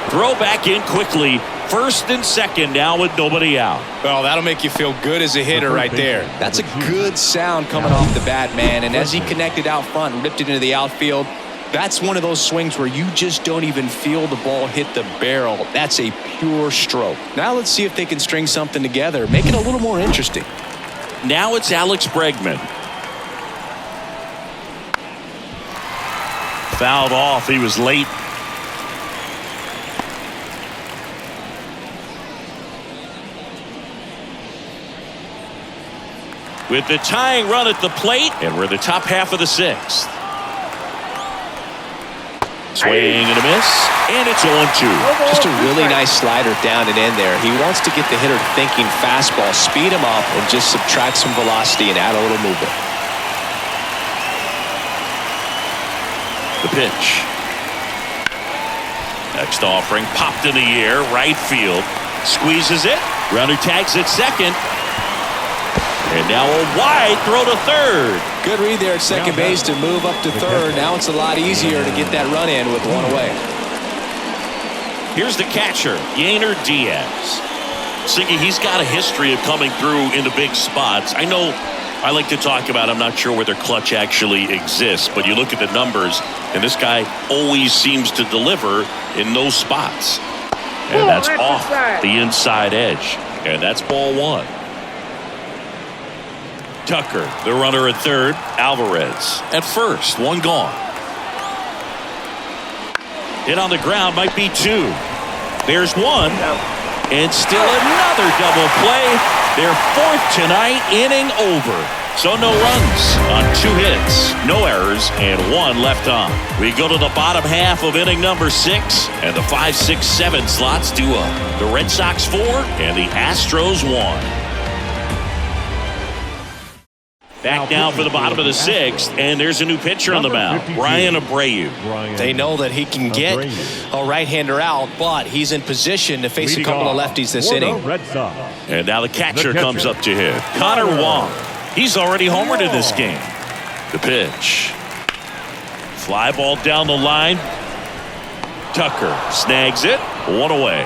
Throw back in quickly. First and second now with nobody out. Well, that'll make you feel good as a hitter right there. That's a good sound coming off the bat, man. And as he connected out front and ripped it into the outfield, that's one of those swings where you just don't even feel the ball hit the barrel. That's a pure stroke. Now let's see if they can string something together, make it a little more interesting. Now it's Alex Bregman. Fouled off. He was late. With the tying run at the plate, and we're the top half of the sixth. Swing and a miss, and it's 0-2. Just a really nice slider down and in there. He wants to get the hitter thinking fastball, speed him up, and just subtract some velocity and add a little movement. The pitch. Next offering popped in the air, right field. Squeezes it. Runner tags at second. And now a wide throw to third. Good read there at second base to move up to third. Now it's a lot easier to get that run in with one away. Here's the catcher, Yainer Diaz. Siggy, he's got a history of coming through in the big spots. I know I like to talk about, I'm not sure whether clutch actually exists, but you look at the numbers, and this guy always seems to deliver in those spots. And that's off the inside edge. And that's ball one. Tucker, the runner at third. Alvarez at first. One gone. Hit on the ground, might be two. There's one. And still another double play. Their fourth tonight, inning over. So no runs on 2 hits, no errors, and 1 left on. We go to the bottom half of inning number 6, and the 5, 6, 7 slots do up. The Red Sox 4 and the Astros 1. Back now for the bottom of the 6th, and there's a new pitcher on the mound, Brian Abreu. They know that he can get a right-hander out, but he's in position to face a couple of lefties this inning. And now the catcher comes up to hit, Connor Wong. He's already homered in this game. The pitch. Fly ball down the line. Tucker snags it. 1 away.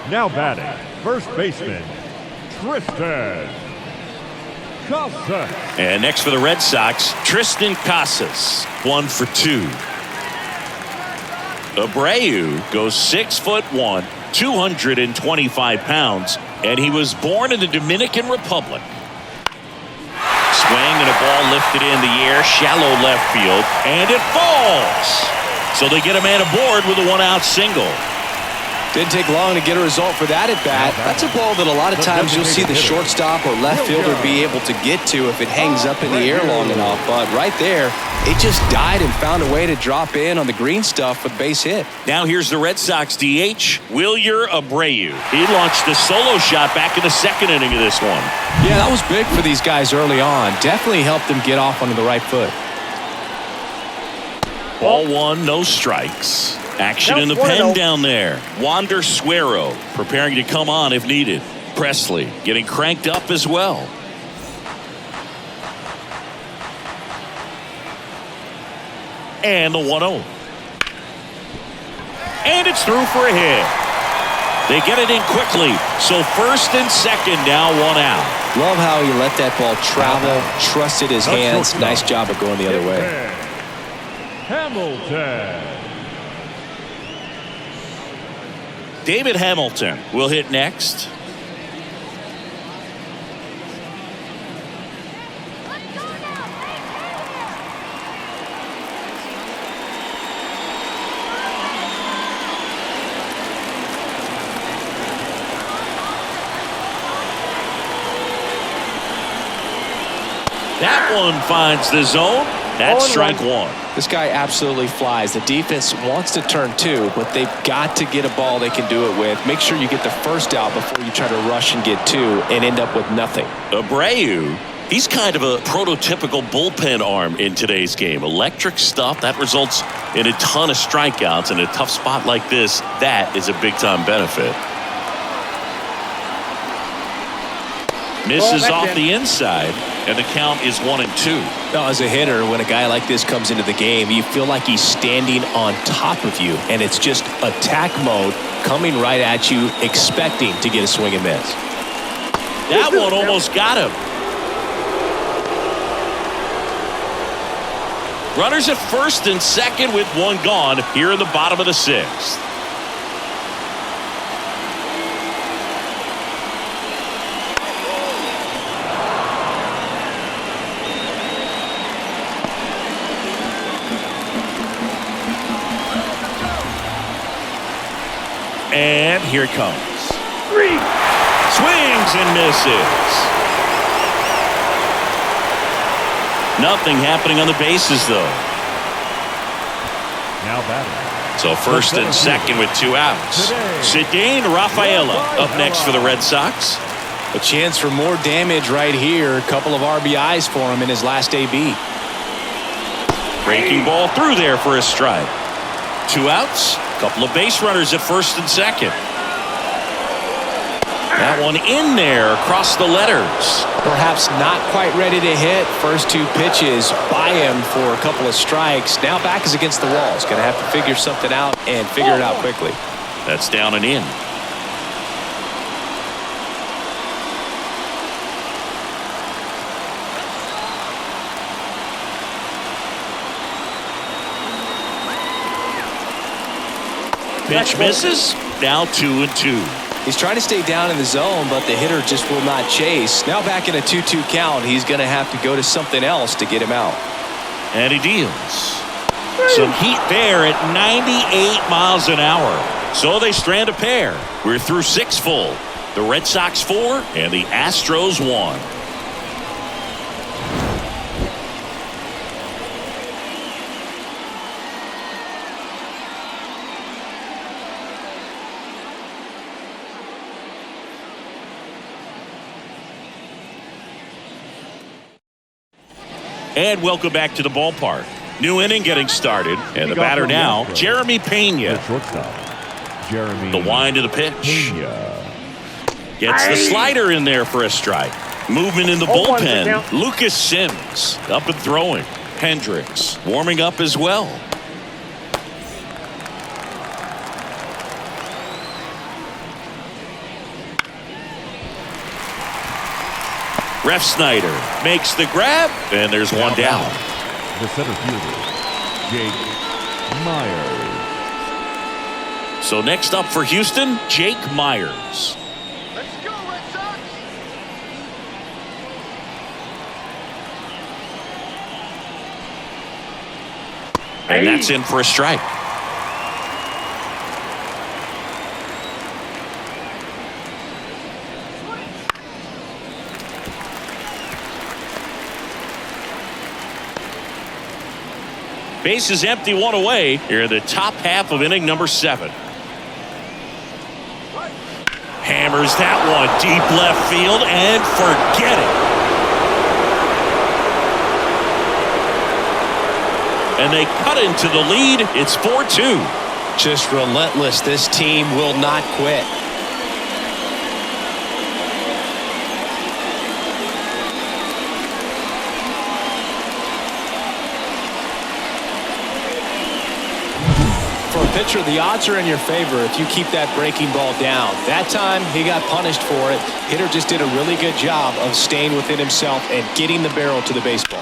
Now batting, first baseman, Tristan Casas. And next for the Red Sox, Tristan Casas. 1 for 2. Abreu goes 6'1", 225 pounds, and he was born in the Dominican Republic. Swing and a ball lifted in the air, shallow left field, and it falls. So they get a man aboard with a 1-out single. Didn't take long to get a result for that at bat. That's a ball that a lot of times you'll see the shortstop or left fielder be able to get to if it hangs up in the air long enough. But right there, it just died and found a way to drop in on the green stuff with base hit. Now here's the Red Sox DH, Wilyer Abreu. He launched a solo shot back in the second inning of this one. Yeah, that was big for these guys early on. Definitely helped them get off onto the right foot. Ball 1, no strikes. Action in the pen down there. Wander Suero preparing to come on if needed. Presley getting cranked up as well. And the 1-0. And it's through for a hit. They get it in quickly. So first and second now, 1 out. Love how he let that ball travel, trusted his hands. Nice job of going the other way. Hamilton. David Hamilton will hit next. That one finds the zone. That's strike one. This guy absolutely flies. The defense wants to turn two, but they've got to get a ball they can do it with. Make sure you get the first out before you try to rush and get two and end up with nothing. Abreu, he's kind of a prototypical bullpen arm in today's game. Electric stuff that results in a ton of strikeouts. In a tough spot like this, that is a big-time benefit. Misses off the inside, and the count is 1-2. Now, as a hitter, when a guy like this comes into the game, you feel like he's standing on top of you, and it's just attack mode coming right at you, expecting to get a swing and miss. That one almost got him. Runners at first and second with one gone here in the bottom of the sixth. And here it comes. Swings and misses. Nothing happening on the bases, though. Now batting. So first and second with two outs. Cedane Rafaela up next for the Red Sox. A chance for more damage right here. A couple of RBIs for him in his last AB. Breaking ball through there for a strike. Two outs. Couple of base runners at first and second. That one in there across the letters. Perhaps not quite ready to hit. First two pitches by him for a couple of strikes. Now back is against the wall. He's going to have to figure something out and figure it out quickly. That's down and in. Pitch misses. Now 2-2. He's trying to stay down in the zone, but the hitter just will not chase. Now back in a 2-2 count, he's going to have to go to something else to get him out. And he deals. Some heat there at 98 miles an hour. So they strand a pair. We're through six full. The Red Sox 4 and the Astros 1. And welcome back to the ballpark. New inning getting started. And the batter now, Jeremy Pena. The wind of the pitch. Gets the slider in there for a strike. Movement in the bullpen. Lucas Sims up and throwing. Hendricks warming up as well. Ref Snyder makes the grab, and there's one down. The center fielder, Jake Myers. So next up for Houston, Jake Myers. Let's go, Red Sox! And that's in for a strike. Base is empty, one away here in the top half of inning number 7. Hammers that one deep left field and forget it. And they cut into the lead. It's 4-2. Just relentless. This team will not quit. Pitcher, the odds are in your favor if you keep that breaking ball down. That time he got punished for it. Hitter just did a really good job of staying within himself and getting the barrel to the baseball.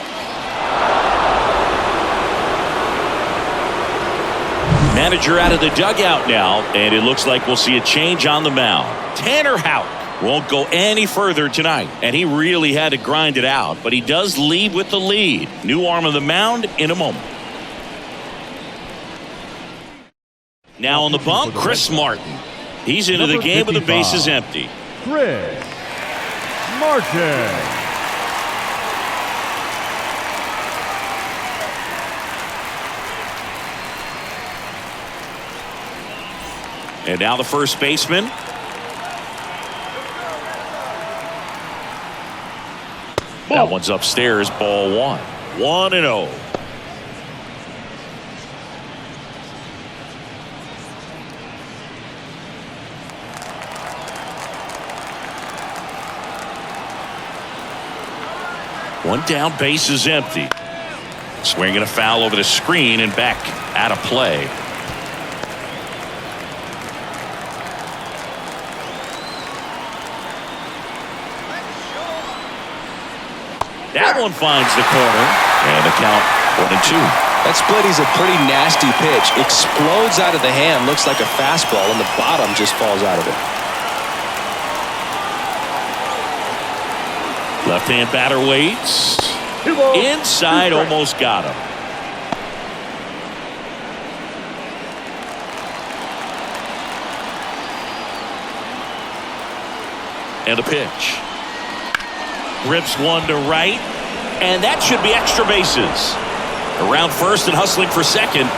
Manager out of the dugout now, and it looks like we'll see a change on the mound. Tanner Houck won't go any further tonight, and he really had to grind it out, but he does lead with the lead. New arm of the mound in a moment. Now on the bump, Chris Martin. He's into the game with the bases empty. Chris Martin. And now the first baseman. That one's upstairs, ball one. 1-0. One down, base is empty. Swinging a foul over the screen and back out of play. That one finds the corner, and the count 1-2. That split is a pretty nasty pitch. Explodes out of the hand, looks like a fastball, and the bottom just falls out of it. Left-hand batter waits. Inside, almost got him. And the pitch. Rips one to right, and that should be extra bases. Around first and hustling for second.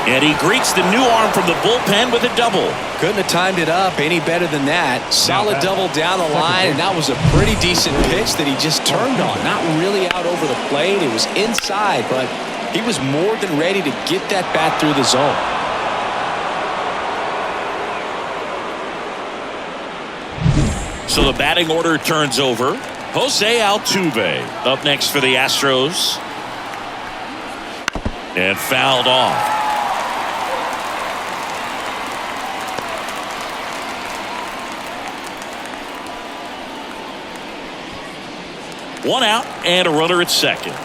And he greets the new arm from the bullpen with a double. Couldn't have timed it up any better than that. Solid double down the line, and that was a pretty decent pitch that he just turned on. Not really out over the plate. It was inside, but he was more than ready to get that bat through the zone. So the batting order turns over. Jose Altuve up next for the Astros. And fouled off. One out and a runner at second.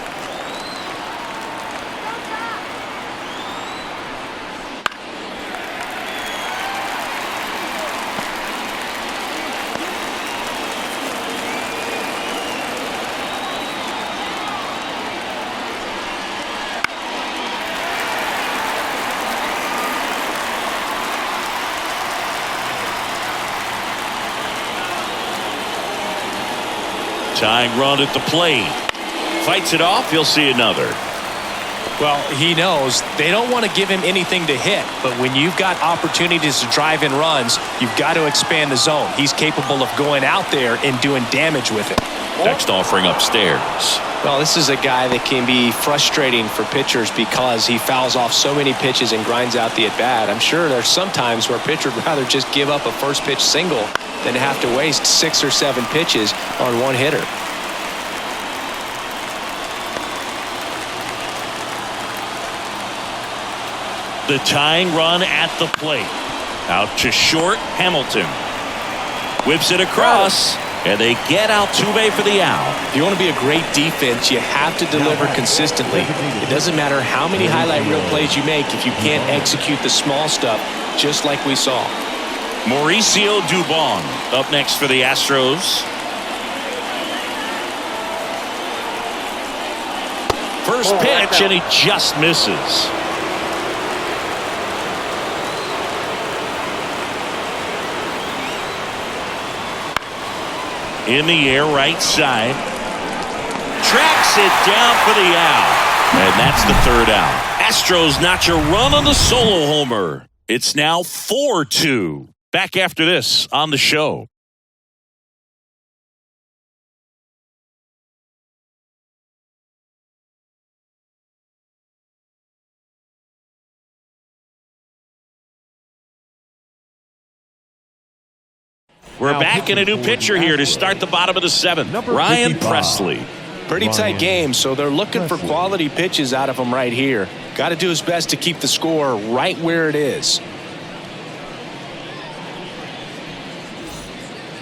Tying run at the plate. Fights it off. He'll see another. Well, he knows they don't want to give him anything to hit, but when you've got opportunities to drive in runs, you've got to expand the zone. He's capable of going out there and doing damage with it. Next offering upstairs. Well, this is a guy that can be frustrating for pitchers because he fouls off so many pitches and grinds out the at-bat. I'm sure there's some times where a pitcher would rather just give up a first pitch single than to have to waste 6 or 7 pitches on one hitter. The tying run at the plate. Out to short, Hamilton. Whips it across, and they get Altuve for the out. If you want to be a great defense, you have to deliver consistently. It doesn't matter how many highlight reel plays you make if you can't execute the small stuff, just like we saw. Mauricio Dubon up next for the Astros. First pitch, and he just misses. In the air, right side. Tracks it down for the out. And that's the third out. Astros notch a run on the solo homer. It's now 4-2. Back after this on the show. We're back in a new pitcher here to start the bottom of the 7th. Ryan Presley. Pretty tight game, so they're looking for quality pitches out of him right here. Got to do his best to keep the score right where it is.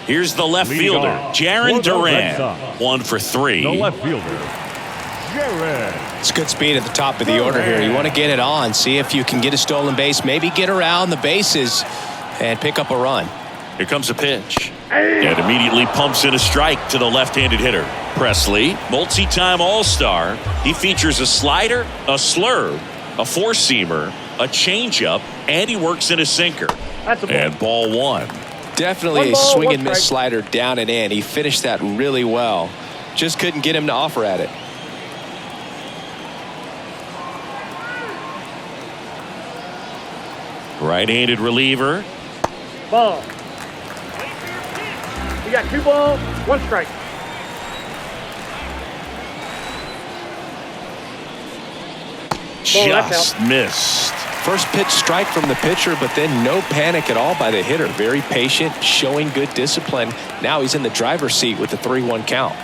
Here's the left fielder, Jarren Duran. 1 for 3. The left fielder, Jarren. It's good speed at the top of the order here. You want to get it on, see if you can get a stolen base, maybe get around the bases and pick up a run. Here comes a pitch. And immediately pumps in a strike to the left-handed hitter. Presley, multi-time All-Star. He features a slider, a slurve, a four-seamer, a changeup, and he works in a sinker. And ball 1. Definitely a swing and miss slider down and in. He finished that really well. Just couldn't get him to offer at it. Right-handed reliever. Ball. We got 2 balls, 1 strike. Ball, that's Just out. missed. First pitch strike from the pitcher, but then no panic at all by the hitter. Very patient, showing good discipline. Now he's in the driver's seat with the 3-1 count.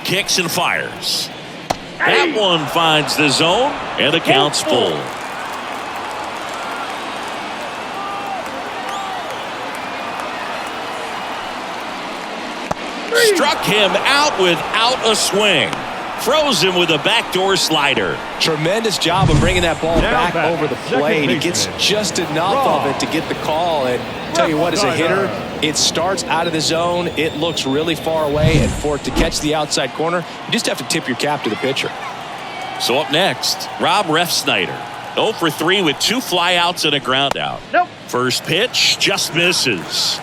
Kicks and fires. That one finds the zone, and the count's full. Struck him out without a swing. Froze him with a backdoor slider. Tremendous job of bringing that ball Now back back, over the second plate. He gets baseman. just enough of it to get the call. And tell you what, as a hitter, it starts out of the zone. It looks really far away. And for it to catch the outside corner, you just have to tip your cap to the pitcher. So up next, Rob Refsnyder. 0 for 3 with 2 flyouts and a ground out. Nope. First pitch just misses.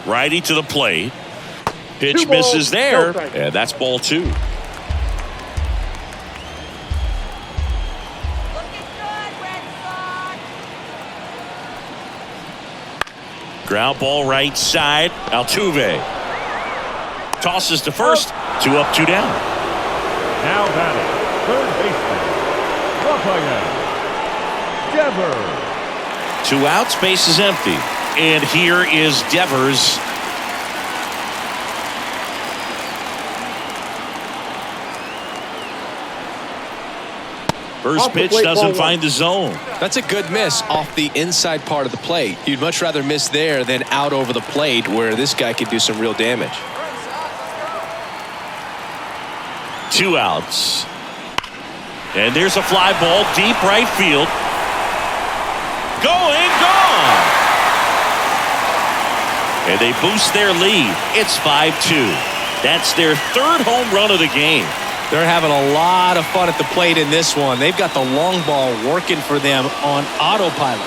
Righty to the plate. Pitch 2 balls, misses no there, strike. and that's ball 2. Looking good, Red Sox. Ground ball right side. Altuve tosses to first. 2 up, 2 down. Now batting, third baseman, Devers. 2 outs, base is empty. And here is Devers. First Off the pitch plate, doesn't ball find the zone. That's a good miss off the inside part of the plate. You'd much rather miss there than out over the plate where this guy could do some real damage. 2 outs. And there's a fly ball deep right field. Going, gone. And they boost their lead. It's 5-2. That's their 3rd home run of the game. They're having a lot of fun at the plate in this one. They've got the long ball working for them on autopilot.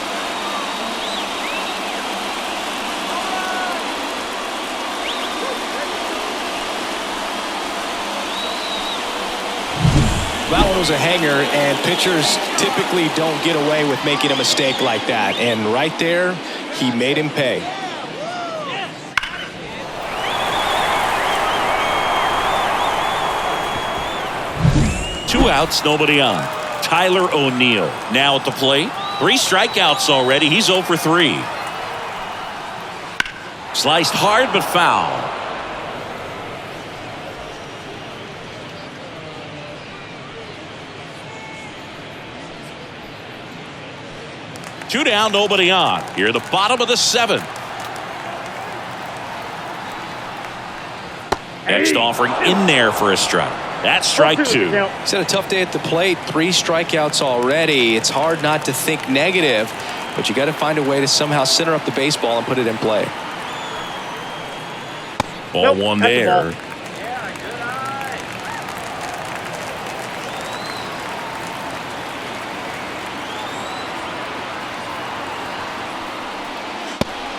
That one was a hanger, and pitchers typically don't get away with making a mistake like that. And right there, he made him pay. Two outs, nobody on. Tyler O'Neill now at the plate. 3 strikeouts already. He's 0 for 3. Sliced hard but foul. Two down, nobody on. Here at the bottom of the 7th. Next offering in there for a strike. That's strike 2. He's had a tough day at the plate. 3 strikeouts already. It's hard not to think negative, but you got to find a way to somehow center up the baseball and put it in play. Ball 1 there.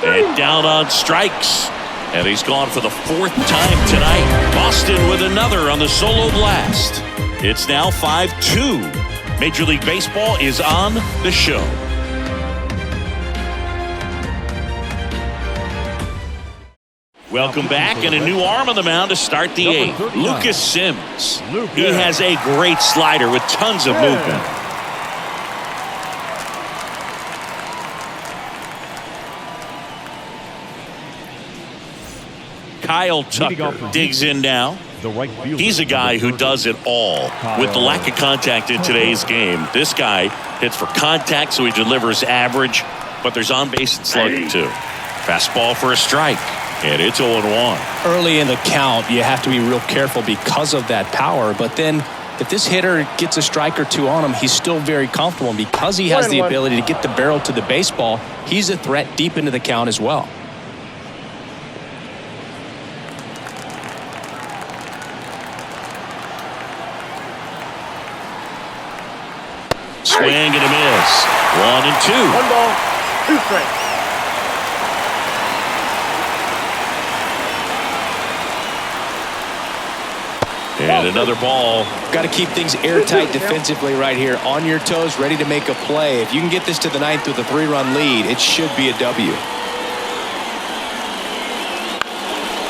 And down on strikes. And he's gone for the 4th time tonight. Boston with another on the solo blast. It's now 5-2. Major League Baseball is on the show. Welcome back, and a new arm on the mound to start the 8th. Lucas Sims. He has a great slider with tons of movement. Kyle Tucker digs in now. He's a guy who does it all. With the lack of contact in today's game, this guy hits for contact, so he delivers average, but there's on-base and slugging too. Fastball for a strike, and it's 0-1. Early in the count, you have to be real careful because of that power, but then if this hitter gets a strike or 2 on him, he's still very comfortable. Because he has the ability to get the barrel to the baseball, he's a threat deep into the count as well. Swing and a miss. 1 and 2. 1 ball, 2 strikes. And another ball. Got to keep things airtight defensively right here. On your toes, ready to make a play. If you can get this to the ninth with a 3-run lead, it should be a W.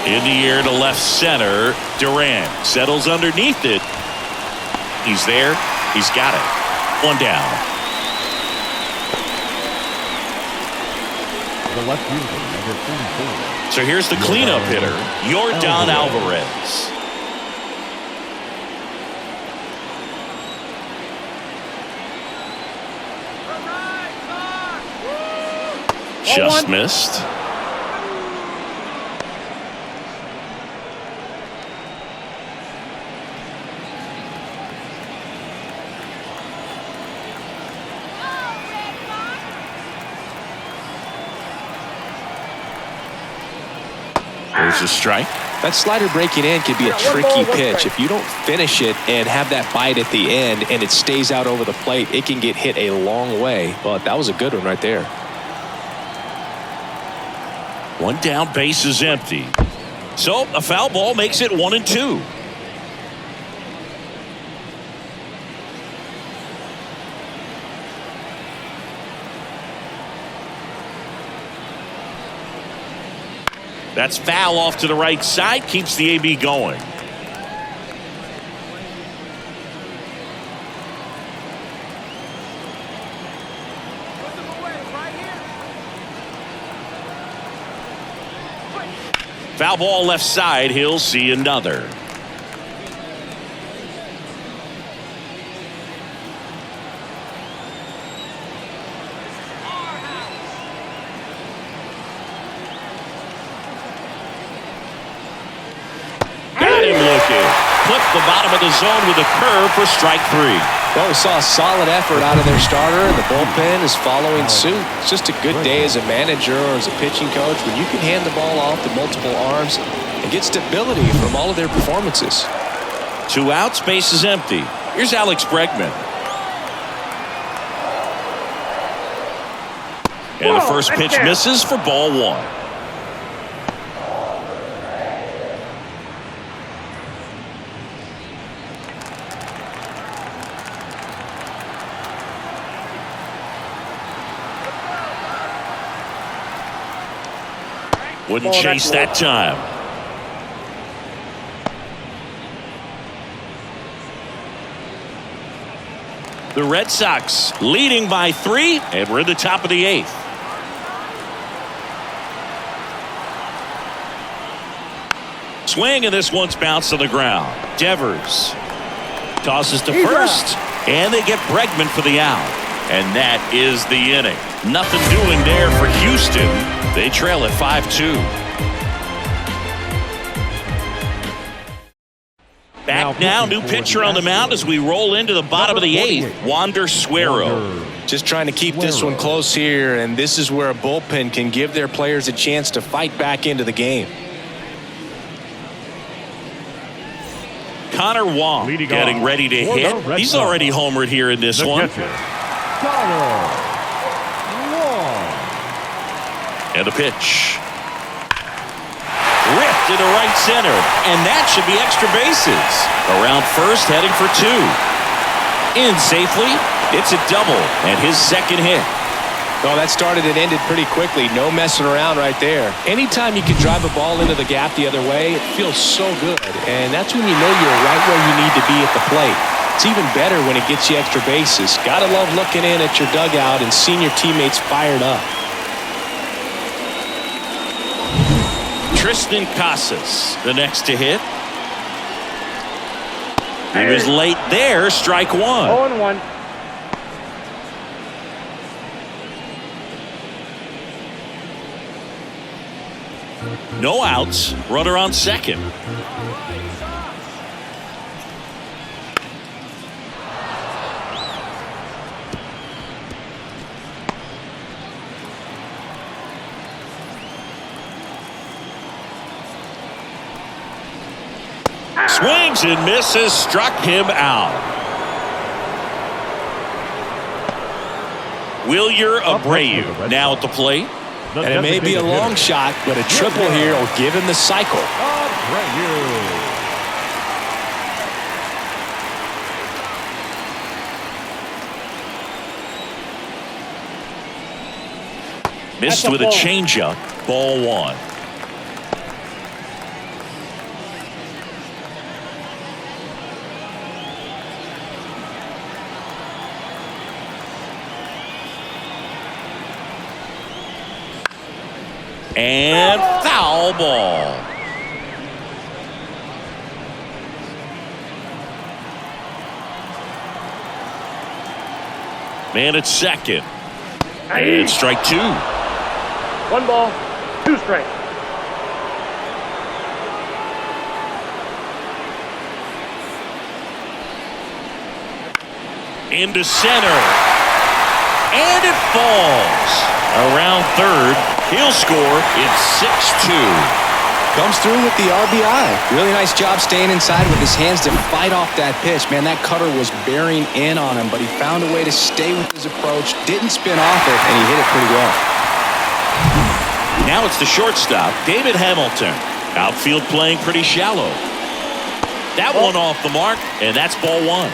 In the air to left center. Durant settles underneath it. He's there. He's got it. One down. The left fielder, number 44. So here's the cleanup hitter, Yordan Alvarez. Just missed. There's a strike. That slider breaking in can be a tricky pitch. If you don't finish it and have that bite at the end and it stays out over the plate, it can get hit a long way. But that was a good one right there. One down, base is empty. So a foul ball makes it 1-2. That's foul off to the right side, keeps the AB going. Foul ball left side, he'll see another. Got him looking. Clipped the bottom of the zone with a curve for strike 3. Well, we saw a solid effort out of their starter, and the bullpen is following suit. It's just a good day as a manager or as a pitching coach when you can hand the ball off to multiple arms and get stability from all of their performances. 2 outs, base is empty. Here's Alex Bregman. And the first pitch misses for ball 1. Wouldn't chase that time. The Red Sox leading by 3, and we're in the top of the 8th. Swing, and this one's bounced to the ground. Devers tosses to first, and they get Bregman for the out. And that is the inning. Nothing doing there for Houston. They trail at 5-2. Back now, new pitcher on the mound as we roll into the bottom of the 8th. Wander Suero. Just trying to keep this one close here, and this is where a bullpen can give their players a chance to fight back into the game. Connor Wong getting ready to hit. He's already homered here in this one. And the pitch. Ripped into right center. And that should be extra bases. Around first, heading for 2. In safely. It's a double. And his second hit. Well, that started and ended pretty quickly. No messing around right there. Anytime you can drive a ball into the gap the other way, it feels so good. And that's when you know you're right where you need to be at the plate. It's even better when it gets you extra bases. Gotta love looking in at your dugout and seeing your teammates fired up. Tristan Casas, the next to hit. He was late there, strike 1. 0-1. No outs, runner on second. Swings and misses, struck him out. Wilyer Abreu now at the plate. And it may be a long shot, but a triple here will give him the cycle. Missed That's a with a ball. changeup. Ball 1. And foul ball. Man at second. And strike 2. 1 ball, 2 strikes. Into center. And it falls. Around third. He'll score. It's 6-2. Comes through with the RBI. Really nice job staying inside with his hands to fight off that pitch. Man, that cutter was bearing in on him, but he found a way to stay with his approach, didn't spin off it, and he hit it pretty well. Now it's the shortstop, David Hamilton. Outfield playing pretty shallow. That one off the mark, and that's ball 1.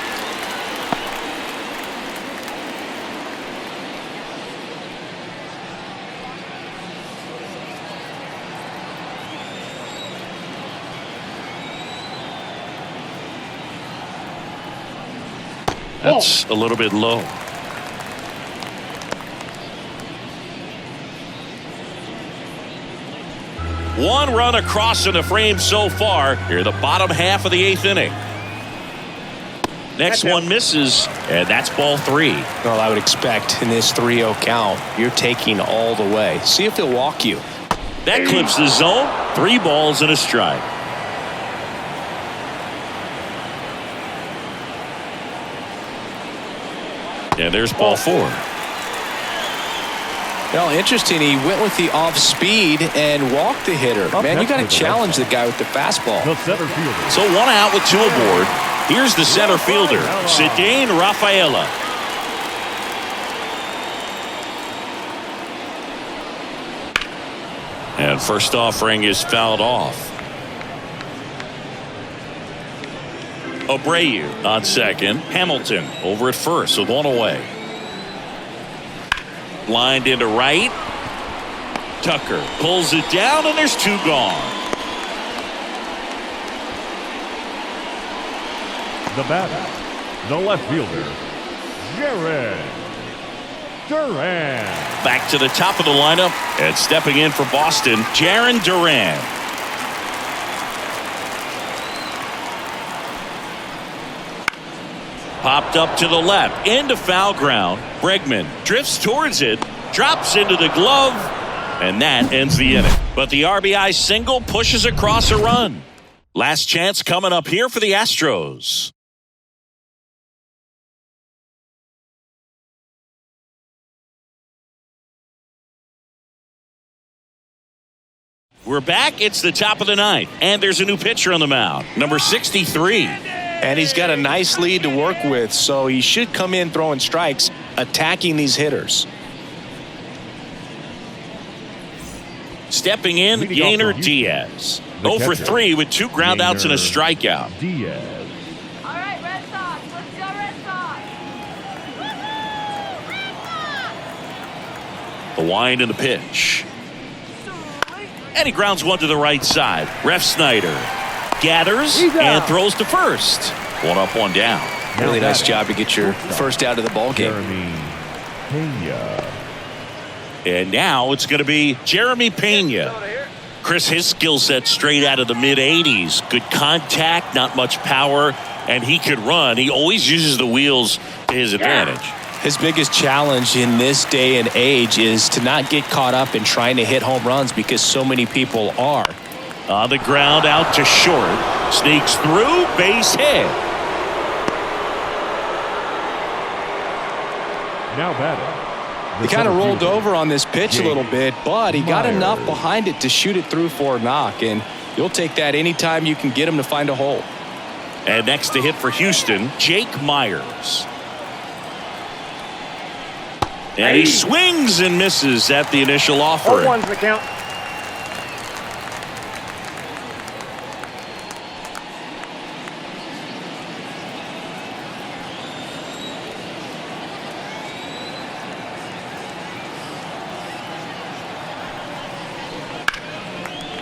That's a little bit low. One run across in the frame so far. Here, the bottom half of the 8th inning. Next one misses, and that's ball 3. Well, I would expect in this 3-0 count, you're taking all the way. See if he'll walk you. That clips the zone. 3 balls and a strike. And there's ball 4. Well, interesting. He went with the off speed and walked the hitter. Man, you got to challenge the guy with the fastball. The center fielder. So 1 out with 2 aboard. Here's the center fielder, Cedane Rafaela. And first offering is fouled off. Abreu on second. Hamilton over at first with 1 away. Lined into right. Tucker pulls it down, and there's 2 gone. The batter, the left fielder, Jared Duran. Back to the top of the lineup, and stepping in for Boston, Jaron Duran. Popped up to the left, into foul ground. Bregman drifts towards it, drops into the glove, and that ends the inning. But the RBI single pushes across a run. Last chance coming up here for the Astros. We're back. It's the top of the 9th, and there's a new pitcher on the mound, number 63. And he's got a nice lead to work with, so he should come in throwing strikes, attacking these hitters. Stepping in, Yainer Diaz. 0 for 3 with 2 groundouts and a strikeout. Diaz. All right, Red Sox. Let's go, Red Sox. Woo-hoo! Red Sox. The wind and the pitch. And he grounds one to the right side. Ref Snyder gathers and throws to first. 1 up, 1 down. Really nice job to get your first out of the ball game. Jeremy Pena. And now it's going to be Jeremy Pena. Chris, his skill set straight out of the mid-'80s. Good contact, not much power, and he could run. He always uses the wheels to his advantage. His biggest challenge in this day and age is to not get caught up in trying to hit home runs because so many people are. On the ground, out to short. Sneaks through, base hit. Now batting. He kind of rolled over on this pitch a little bit, but he got enough behind it to shoot it through for a knock, and you'll take that anytime you can get him to find a hole. And next to hit for Houston, Jake Myers. And he swings and misses at the initial offering. 0-1's the count.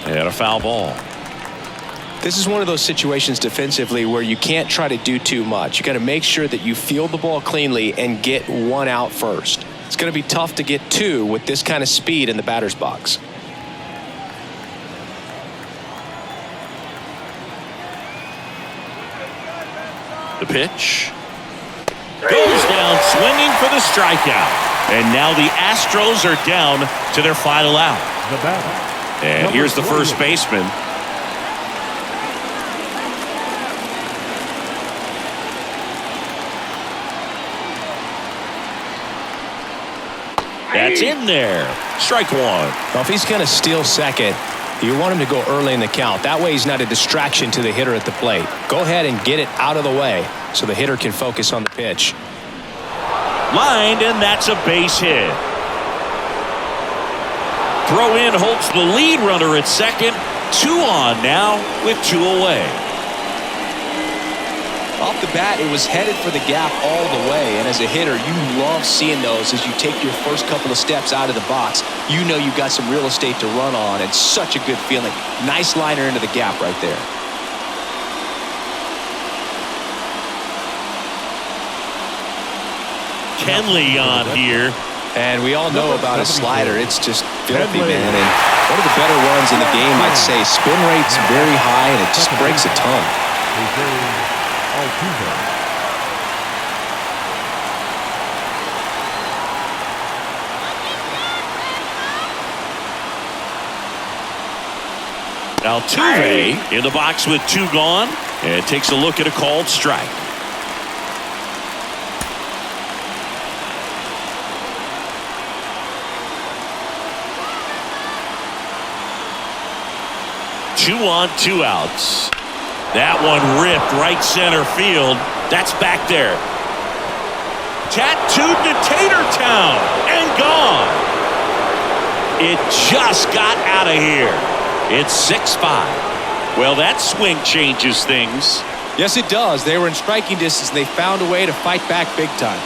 And a foul ball. This is one of those situations defensively where you can't try to do too much. You got to make sure that you field the ball cleanly and get one out first. It's going to be tough to get two with this kind of speed in the batter's box. The pitch goes down swinging for the strikeout. And now the Astros are down to their final out. The batter. And here's the first baseman. That's in there. Strike one. Well, if he's going to steal second, you want him to go early in the count. That way he's not a distraction to the hitter at the plate. Go ahead and get it out of the way so the hitter can focus on the pitch. Lined, and that's a base hit. Throw in holds the lead runner at second. 2 on now with 2 away. Off the bat, it was headed for the gap all the way, and as a hitter, you love seeing those as you take your first couple of steps out of the box. You know you've got some real estate to run on, and such a good feeling. Nice liner into the gap right there. Kenley on here. And we all know about his slider. It's just filthy, man. And one of the better ones in the game, I'd say. Spin rate's very high, and it just breaks a ton. Altuve in the box with 2 gone, and takes a look at a called strike. Two on, 2 outs. That one ripped right center field. That's back there. Tattooed to Tatertown and gone. It just got out of here. It's 6-5. Well, that swing changes things. Yes, it does. They were in striking distance, and they found a way to fight back big time.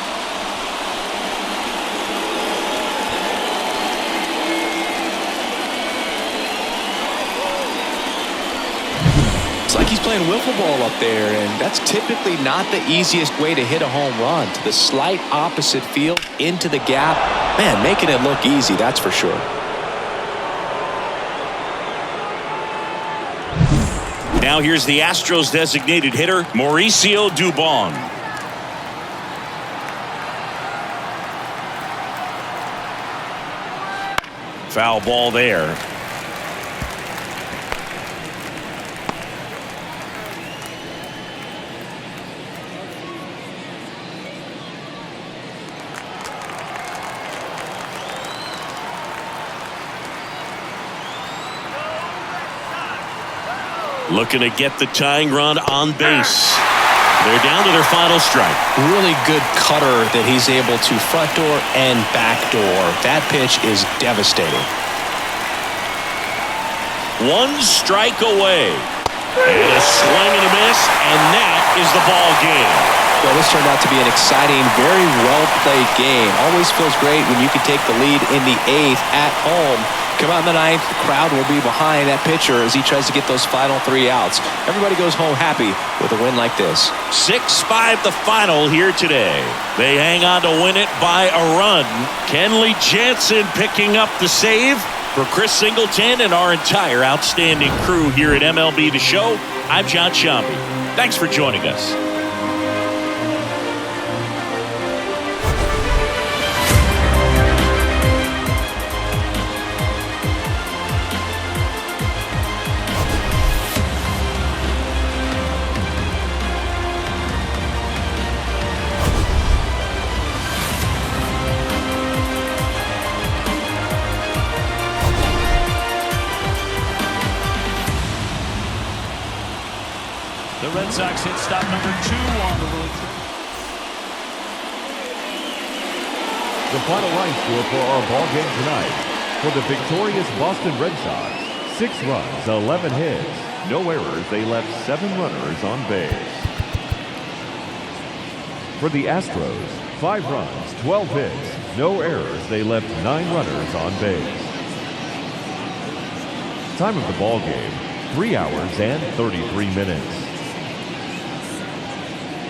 It's like he's playing wiffle ball up there, and that's typically not the easiest way to hit a home run. To the slight opposite field, into the gap. Man, making it look easy, that's for sure. Now here's the Astros designated hitter, Mauricio Dubon. Foul ball there. Looking to get the tying run on base. They're down to their final strike. Really good cutter that he's able to front door and back door. That pitch is devastating. 1 strike away. And a swing and a miss, and that is the ball game. Well, this turned out to be an exciting, very well-played game. Always feels great when you can take the lead in the 8th at home. Come out in the 9th, the crowd will be behind that pitcher as he tries to get those final 3 outs. Everybody goes home happy with a win like this. 6-5 the final here today. They hang on to win it by a run. Kenley Jansen picking up the save. For Chris Singleton and our entire outstanding crew here at MLB The Show, I'm John Shambi. Thanks for joining us. The Red Sox hit stop number 2 on the road trip. The final line score for our ball game tonight. For the victorious Boston Red Sox, 6 runs, 11 hits, no errors. They left 7 runners on base. For the Astros, 5 runs, 12 hits, no errors. They left 9 runners on base. Time of the ball game, 3 hours and 33 minutes.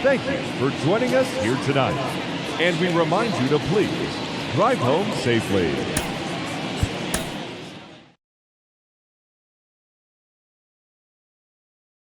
Thank you for joining us here tonight. And we remind you to please drive home safely.